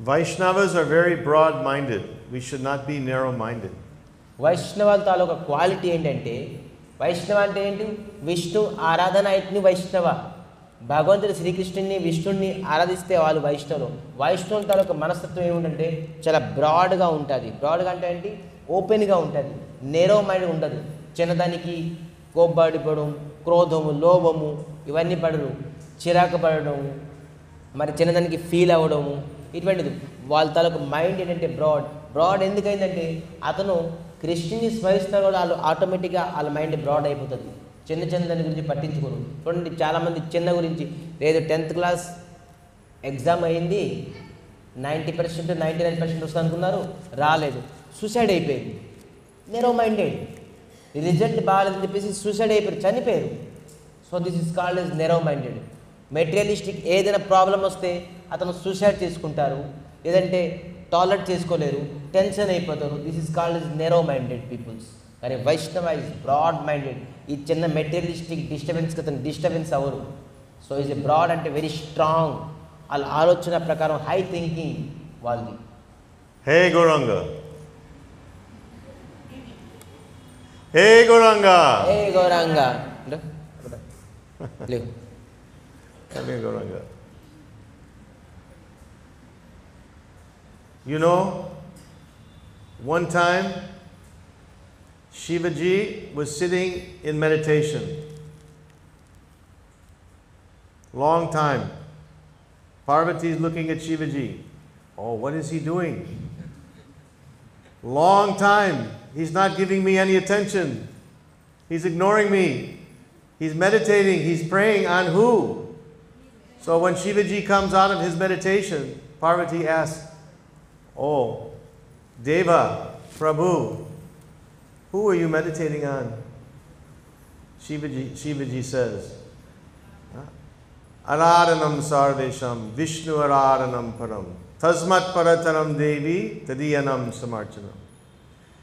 Vaishnavas are very broad-minded. We should not be narrow-minded. వైష్ణవాల తాలూకా క్వాలిటీ ఏంటంటే, వైష్ణవ అంటే ఏంటి? విష్ణు ఆరాధన అయితే వైష్ణవ. భగవంతుడు శ్రీకృష్ణుని విష్ణుని ఆరాధిస్తే వాళ్ళు వైష్ణవులు. వైష్ణవుల తాలూకా మనస్తత్వం ఏముందంటే చాలా బ్రాడ్గా ఉంటుంది. బ్రాడ్గా అంటే ఏంటి? ఓపెన్గా ఉంటుంది, నేరో మైండ్ ఉండదు. చిన్నదానికి కోప్పడిపోవడం, క్రోధము, లోభము ఇవన్నీ పడరు, చిరాకు పడడం, మరి చిన్నదానికి ఫీల్ అవ్వడము ఇటువంటిది. వాళ్ళ తాలూకు మైండ్ ఏంటంటే బ్రాడ్ ఎందుకైందంటే అతను కృష్ణుని స్మరిస్తున్న కూడా వాళ్ళు ఆటోమేటిక్గా వాళ్ళ మైండ్ బ్రాడ్ అయిపోతుంది. చిన్న దాని గురించి పట్టించుకోరు. చూడండి, చాలామంది చిన్న గురించి లేదు 10th క్లాస్ ఎగ్జామ్ అయింది, 90% 99% వస్తుంది అనుకున్నారు, రాలేదు, సూసైడ్ అయిపోయింది. Narrow minded. రిజల్ట్ బాగాలేదని చెప్పేసి సూసైడ్ అయిపోయారు, చనిపోయారు. So this is called as narrow minded. Materialistic ఏదైనా ప్రాబ్లం వస్తే అతను సూసైడ్ చేసుకుంటారు, లేదంటే టాలరేట్ చేసుకోలేరు, టెన్షన్ అయిపోతారు. This is called as narrow minded peoples. కానీ వైష్ణవ ఇస్ బ్రాడ్ మైండెడ్. ఈ చిన్న మెటీరియలిస్టిక్ డిస్టర్బెన్స్కి అతను డిస్టర్బెన్స్ అవ్వరు. సో ఈజ్ ఎ బ్రాడ్ అంటే వెరీ స్ట్రాంగ్. వాళ్ళ ఆలోచన ప్రకారం హై థింకింగ్ వాళ్ళది. హే గౌరంగ, హే గౌరంగ, హే గౌరంగ లేవు. Hey Gauranga. You know, one time Shivaji was sitting in meditation. Long time. Parvati is looking at Shivaji. Oh, what is he doing? Long time. He's not giving me any attention. He's ignoring me. He's meditating. He's praying on who? So when Shivaji comes out of his meditation, Parvati asks, "Oh, Deva, Prabhu, who are you meditating on?" Shivaji says, "Aradanam sarvesham, Vishnu aradanam param, tasmat parataram devi, tadiyanam samarchanam."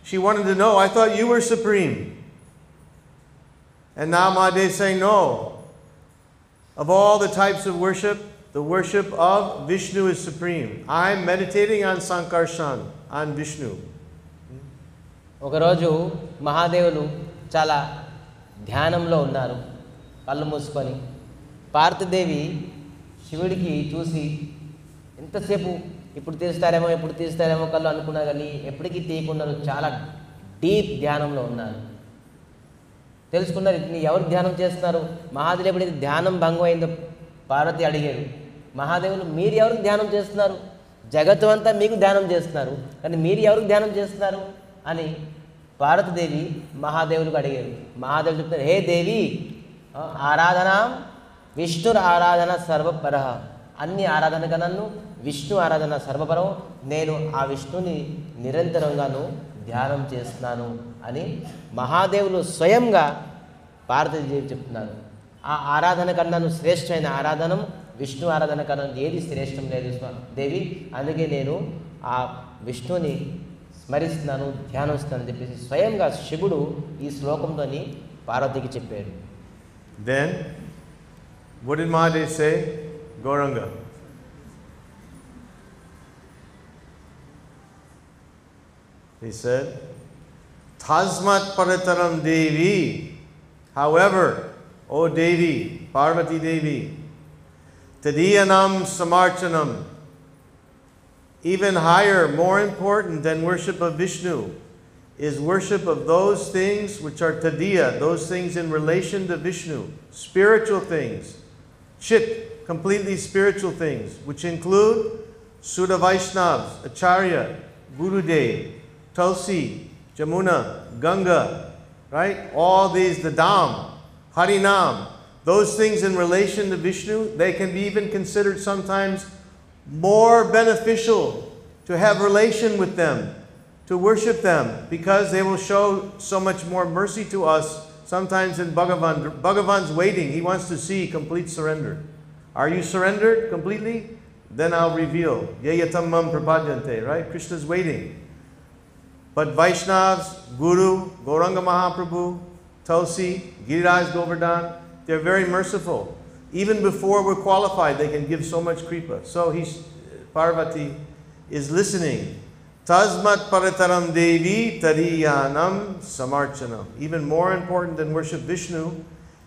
She wanted to know, I thought you were supreme. And now Mahadev is saying, no. Of all the types of worship, the worship of Vishnu is supreme. I'm meditating on Sankarshan, on Vishnu. ఒకరోజు మహాదేవులు చాలా ధ్యానంలో ఉన్నారు, కళ్ళు మూసుకొని. పార్థదేవి శివుడికి చూసి ఎంతసేపు ఇప్పుడు తీస్తారేమో కళ్ళు అనుకున్నా కానీ ఎప్పటికీ తీయకున్నారు. చాలా డీప్ ధ్యానంలో ఉన్నారు. తెలుసుకున్నారు, ఎవరు ధ్యానం చేస్తున్నారు? మహాదేవుడు ఎప్పుడైతే ధ్యానం భంగం అయిందో పార్వతి అడిగారు, మహాదేవులు మీరు ఎవరికి ధ్యానం చేస్తున్నారు? జగత్తు అంతా మీకు ధ్యానం చేస్తున్నారు, కానీ మీరు ఎవరికి ధ్యానం చేస్తున్నారు అని పార్వతీదేవి మహాదేవులకు అడిగారు. మహాదేవుడు చెప్తారు, హే దేవి, ఆరాధన విష్ణు ఆరాధన సర్వపర. అన్ని ఆరాధన కన్నాను, విష్ణు ఆరాధన సర్వపరం. నేను ఆ విష్ణుని నిరంతరంగాను ధ్యానం చేస్తున్నాను అని మహాదేవులు స్వయంగా పార్వతీదేవి చెప్తున్నారు. ఆ ఆరాధన కన్నాను శ్రేష్టమైన ఆరాధనం విష్ణు ఆరాధన కన్నా ఏది శ్రేష్టం లేదు దేవి, అందుకే నేను ఆ విష్ణుని స్మరిస్తున్నాను, ధ్యానిస్తున్నాను అని చెప్పేసి స్వయంగా శివుడు ఈ శ్లోకంతోని పార్వతికి చెప్పాడు. Then, what did Mahadev say? Gauranga. He said, Tasmat parataram Devi. However, O Devi, Parvati Devi, Tadiyanam Samarchanam, even higher, more important than worship of Vishnu, is worship of those things which are Tadiya, those things in relation to Vishnu, spiritual things, Chit, completely spiritual things, which include Sudha Vaishnavas, Acharya, Gurudev, Tulsi, Jamuna, Ganga, right? All these, the Dham, Harinam, those things in relation to Vishnu, they can be even considered sometimes more beneficial to have relation with them, to worship them, because they will show so much more mercy to us. Sometimes in Bhagavan's waiting. He wants to see complete surrender. Are you surrendered completely? Then I'll reveal. Yayatammam prapadyante, right? Krishna's waiting. But Vaishnavas, Guru, Gauranga Mahaprabhu, Tulsi, Giriraj Govardhan, They're very merciful. Even before we're qualified, they can give so much kripa. So Parvati is listening. Tasmat parataram devi tadiyanam samarchanam. Even more important than worship Vishnu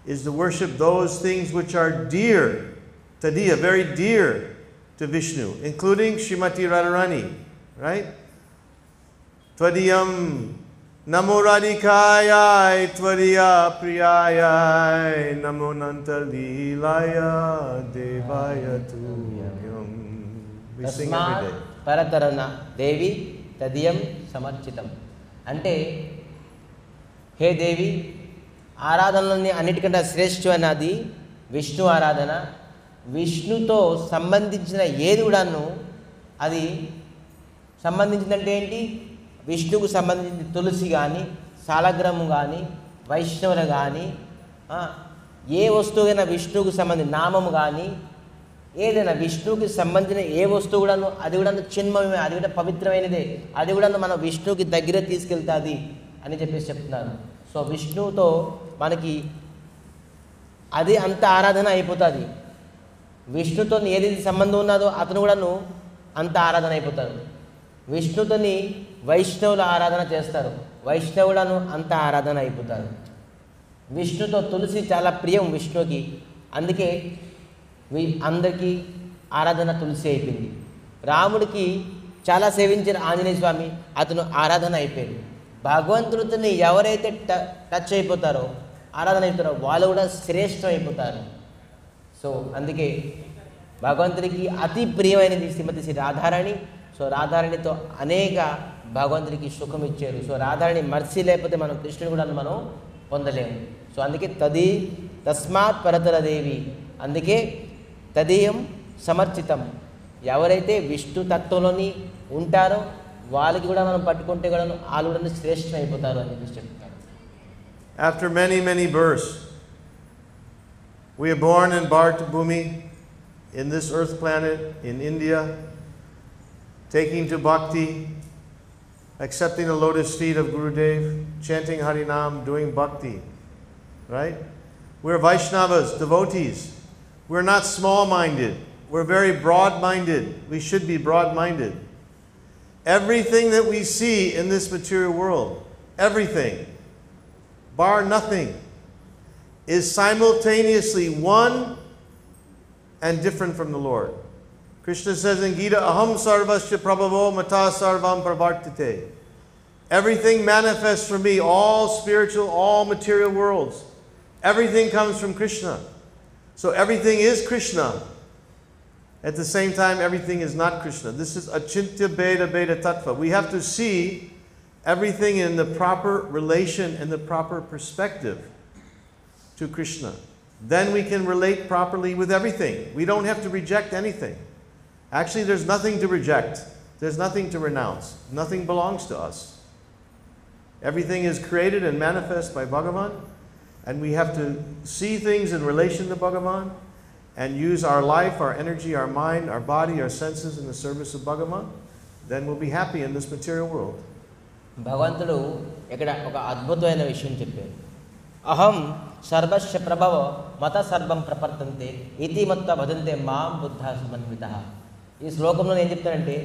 is to worship those things which are dear, tadiya, very dear to Vishnu, including Srimati Radharani, right? Twadiyam Namo Radhikayai Tvariya Priyayai Namo Nantalilaya Devaya Tuyam. We sing every day. Paratarana Devi Tadiyam Samarchitam. Ante He Devi ఆరాధనలోని అన్నిటికంటే శ్రేష్టమైనది విష్ణు ఆరాధన. విష్ణుతో సంబంధించిన ఏది కూడాను అది సంబంధించిందంటే ఏంటి? విష్ణుకు సంబంధించిన తులసి కానీ, సాలగ్రాము కానీ, వైష్ణవులు కానీ, ఏ వస్తువైనా విష్ణువుకు సంబంధించిన నామము కానీ, ఏదైనా విష్ణువుకి సంబంధించిన ఏ వస్తువు కూడాను అది కూడా చిన్మయమే, అది కూడా పవిత్రమైనదే, అది కూడా మనం విష్ణువుకి దగ్గర తీసుకెళ్తుంది అని చెప్పేసి చెప్తున్నారు. సో విష్ణువుతో మనకి అది అంత ఆరాధన అయిపోతుంది. విష్ణుతో ఏది సంబంధం ఉన్నదో అతను కూడాను అంత ఆరాధన అయిపోతాడు. విష్ణుతోని వైష్ణవుల ఆరాధన చేస్తారు, వైష్ణవులను అంత ఆరాధన అయిపోతారు. విష్ణుతో తులసి చాలా ప్రియం విష్ణుకి, అందుకే అందరికీ ఆరాధన తులసి అయిపోయింది. రాముడికి చాలా సేవించిన ఆంజనేయ స్వామి అతను ఆరాధన అయిపోయాడు. భగవంతుడిని ఎవరైతే టచ్ అయిపోతారో, ఆరాధన అయిపోతారో వాళ్ళు కూడా శ్రేష్టం అయిపోతారు. సో అందుకే భగవంతుడికి అతి ప్రియమైనది శ్రీమతి శ్రీ రాధారాణి. సో రాధారాణితో అనేక భగవంతుడికి సుఖం ఇచ్చారు. సో రాధారాణి మర్సీ లేకపోతే మనం కృష్ణుని కూడా మనం పొందలేము. సో అందుకే తస్మాత్ పరతర దేవి, అందుకే తదీయం సమర్చితం. ఎవరైతే విష్ణు తత్వంలోని ఉంటారో వాళ్ళకి కూడా మనం పట్టుకుంటే కూడా వాళ్ళు కూడా శ్రేష్టం అయిపోతారు అని చెప్పి చెప్తారు. After many births, we are born in Bharata Bhumi, in this earth planet, in India, taking to bhakti, accepting the lotus feet of Gurudev, chanting Harinam, doing bhakti, right? We're Vaishnavas, devotees. We're not small-minded. We're very broad-minded. We should be broad-minded. Everything that we see in this material world, everything, bar nothing, is simultaneously one and different from the Lord. Krishna says in Gita, Aham sarvasya prabhavo mata sarvam pravartate. Everything manifests from me, all spiritual, all material worlds. Everything comes from Krishna. So everything is Krishna. At the same time, everything is not Krishna. This is achintya beda tattva. We have to see everything in the proper relation and the proper perspective to Krishna. Then we can relate properly with everything. We don't have to reject anything. Actually, there's nothing to reject. There's nothing to renounce. Nothing belongs to us. Everything is created and manifest by Bhagavan, and we have to see things in relation to Bhagavan and use our life, our energy, our mind, our body, our senses in the service of Bhagavan. Then we'll be happy in this material world. భగవంతుడు ఇక్కడ ఒక అద్భుతమైన విషయం చెప్పారు. అహం సర్వస్య ప్రభవ మత సర్వం ప్రపర్తంతే ఇతి మత్వ భజంతే మాం బుద్ధ సమన్వితః. ఈ శ్లోకంలో ఏం చెప్తారంటే,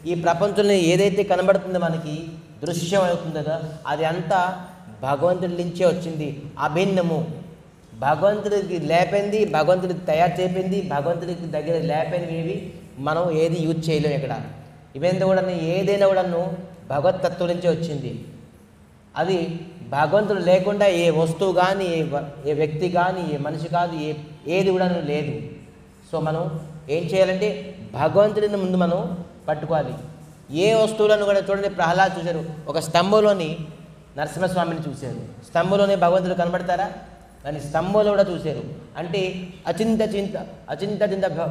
ఈ ప్రపంచంలో ఏదైతే కనబడుతుందో మనకి దృశ్యం అవుతుంది కదా, అది అంతా భగవంతుడి నుంచే వచ్చింది, అభిన్నము. భగవంతుడికి లేపింది, భగవంతుడికి తయారు చేపింది, భగవంతుడికి దగ్గర లేపనివి మనం ఏది యూజ్ చేయలేము. ఇక్కడ ఇవేంత కూడా ఏదైనా కూడాను భగవతత్వం నుంచే వచ్చింది. అది భగవంతుడు లేకుండా ఏ వస్తువు కానీ, ఏ వ్యక్తి కానీ, ఏ మనిషి కాదు, ఏది కూడా లేదు. సో మనం ఏం చేయాలంటే భగవంతుడిని ముందు మనం పట్టుకోవాలి. ఏ వస్తువులను కూడా చూడండి, ప్రహ్లాద్ చూశారు, ఒక స్తంభంలోని నరసింహస్వామిని చూశారు. స్తంభంలోనే భగవంతుడు కనబడతారా? కానీ స్తంభంలో కూడా చూశారు. అంటే అచింత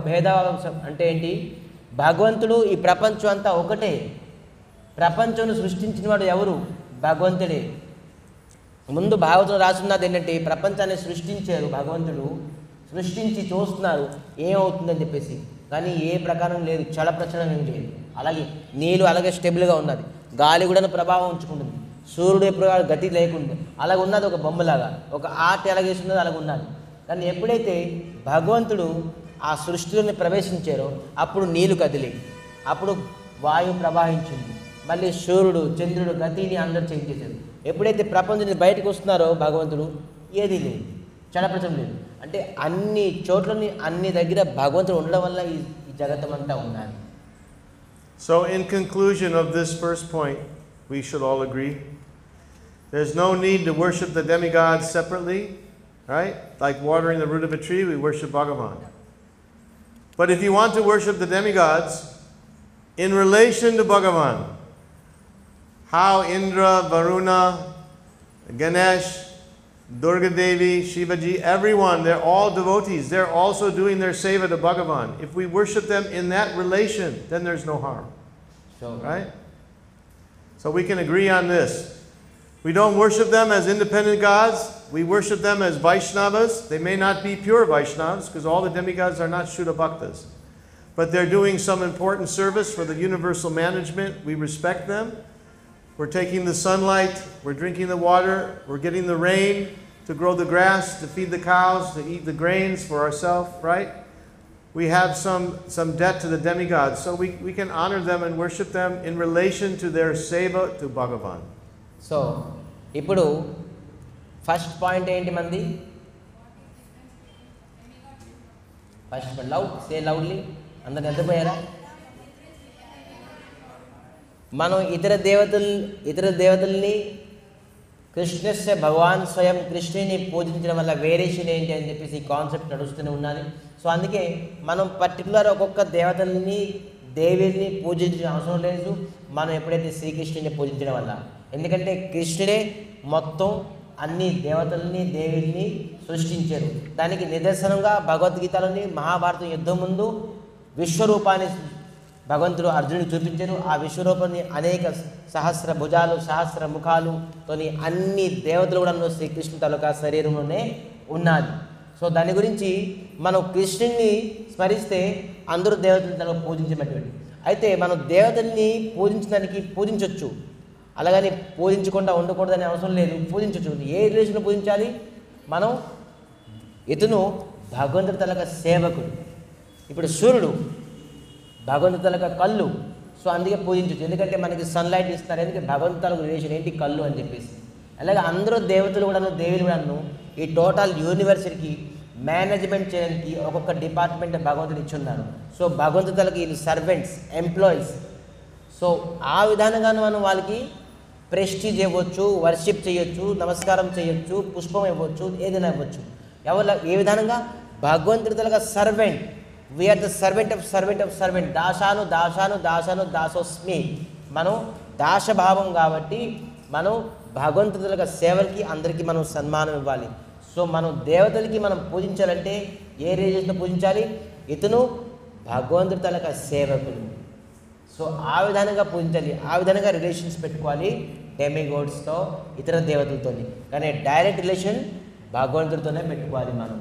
భేదభావం అంటే ఏంటి? భగవంతుడు ఈ ప్రపంచం అంతా ఒకటే. ప్రపంచంను సృష్టించిన వాడు ఎవరు? భగవంతుడే. ముందు భాగవతం రాసున్నది ఏంటంటే, ప్రపంచాన్ని సృష్టించారు భగవంతుడు, సృష్టించి చూస్తున్నారు ఏమవుతుందని చెప్పేసి. కానీ ఏ ప్రకారం లేదు, చలప్రచలం ఏం లేదు. అలాగే నీళ్ళు అలాగే స్టేబుల్గా ఉన్నది, గాలి కూడా ప్రభావం ఉంచుకుంటుంది, సూర్యుడు ఎప్పుడు గతి లేకుండా అలాగ ఉన్నది. ఒక బొమ్మలాగా, ఒక ఆర్ట్ ఎలాగేస్తున్నది అలాగ ఉన్నది. కానీ ఎప్పుడైతే భగవంతుడు ఆ సృష్టిలోని ప్రవేశించారో అప్పుడు నీళ్లు కదిలి, అప్పుడు వాయువు ప్రవహించింది, మళ్ళీ సూర్యుడు చంద్రుడు గతిని అందరూ చేంజ్ చేశారు. ఎప్పుడైతే ప్రపంచం నుంచి బయటకు వస్తున్నారో భగవంతుడు ఏదీ లేదు, చలప్రచం లేదు. అంటే అన్ని చోట్లని అన్ని దగ్గర భగవంతుడు ఉండడం వల్ల ఈ జగత్తం అంతా ఉన్నది. So in conclusion of this first point, we should all agree there's no need to worship the demigods separately, right? Like watering the root of a tree, we worship Bhagavan. But if you want to worship the demigods in relation to Bhagavan, how Indra, Varuna, Ganesh, Durga Devi, Shivaji, everyone, they're all devotees. They're also doing their seva to Bhagavan. If we worship them in that relation, then there's no harm. Sure. Right? So we can agree on this. We don't worship them as independent gods. We worship them as Vaishnavas. They may not be pure Vaishnavas because all the demigods are not Shuddha Bhaktas. But they're doing some important service for the universal management. We respect them. We're taking the sunlight, we're drinking the water, we're getting the rain to grow the grass, to feed the cows, to eat the grains for ourselves, right? We have some debt to the demigods, so we can honor them and worship them in relation to their seva to Bhagavan. So ఇప్పుడు first point ఏంటి మంది? First loud, say loudly, అందరు నిద్రపోయారా? మనం ఇతర దేవతల్ని కృష్ణస్య భగవాన్ స్వయం కృష్ణుని పూజించడం వల్ల వేరియేషన్ ఏంటి అని చెప్పేసి ఈ కాన్సెప్ట్ నడుస్తూనే ఉన్నది. సో అందుకే మనం పర్టికులర్ ఒక్కొక్క దేవతల్ని దేవిని పూజించిన అవసరం లేదు మనం ఎప్పుడైతే శ్రీకృష్ణుని పూజించడం వల్ల. ఎందుకంటే కృష్ణుడే మొత్తం అన్ని దేవతల్ని దేవిని సృష్టించారు. దానికి నిదర్శనంగా భగవద్గీతలోని మహాభారతం యుద్ధం ముందు విశ్వరూపాన్ని భగవంతుడు అర్జునుడికి చూపించారు. ఆ విశ్వరూపాన్ని అనేక సహస్ర భుజాలు సహస్ర ముఖాలుతోని అన్ని దేవతలు కూడా శ్రీకృష్ణుని తాలూకా శరీరంలోనే ఉన్నది. సో దాని గురించి మనం కృష్ణుని స్మరిస్తే అందరూ దేవతలను తనకు పూజించినటువంటి. అయితే మనం దేవతల్ని పూజించడానికి పూజించవచ్చు, అలాగని పూజించకుండా ఉండకూడదని అవసరం లేదు, పూజించవచ్చు. ఏ రిలేషన్లో పూజించాలి? మనం ఇతను భగవంతుడి తాలూకా సేవకుడు. ఇప్పుడు సూర్యుడు భగవంతుడి తాలూకా కళ్ళు, సో అందుకే పూజించవచ్చు. ఎందుకంటే మనకి సన్లైట్ ఇస్తున్నారు, ఎందుకంటే భగవంతుడి తాలూకా రిలేషన్ ఏంటి? కళ్ళు అని చెప్పేసి. అలాగే అందరూ దేవతలు కూడాను దేవులు కూడాను ఈ టోటల్ యూనివర్సిటీకి మేనేజ్మెంట్ చేయడానికి ఒక్కొక్క డిపార్ట్మెంట్ భగవంతుడు ఇచ్చున్నారు. సో భగవంతుడి తాలూకా వీళ్ళు సర్వెంట్స్, ఎంప్లాయీస్. సో ఆ విధానంగాను మనం వాళ్ళకి ప్రెస్టీజ్ ఇవ్వచ్చు, వర్షిప్ చేయొచ్చు, నమస్కారం చేయొచ్చు, పుష్పం ఇవ్వచ్చు, ఏదైనా ఇవ్వచ్చు. ఏ విధానంగా? భగవంతుడి తాలూకా servant. We are the servant of servant of servant. దాసాను దాసాను దాసాను దాసోస్మి. మనం దాసభావం కాబట్టి మనం భగవంతుడి సేవలకి అందరికీ మనం సన్మానం ఇవ్వాలి. సో మనం దేవతలకి మనం పూజించాలంటే ఏ రిలీజియన్లో పూజించాలి? ఇతను భగవంతుడి తాలూకా సేవకులు. సో ఆ విధానంగా పూజించాలి, ఆ విధంగా రిలేషన్స్ పెట్టుకోవాలి డెమిగోడ్స్తో, ఇతర దేవతలతో. కానీ డైరెక్ట్ రిలేషన్ భగవంతుడితోనే పెట్టుకోవాలి మనం.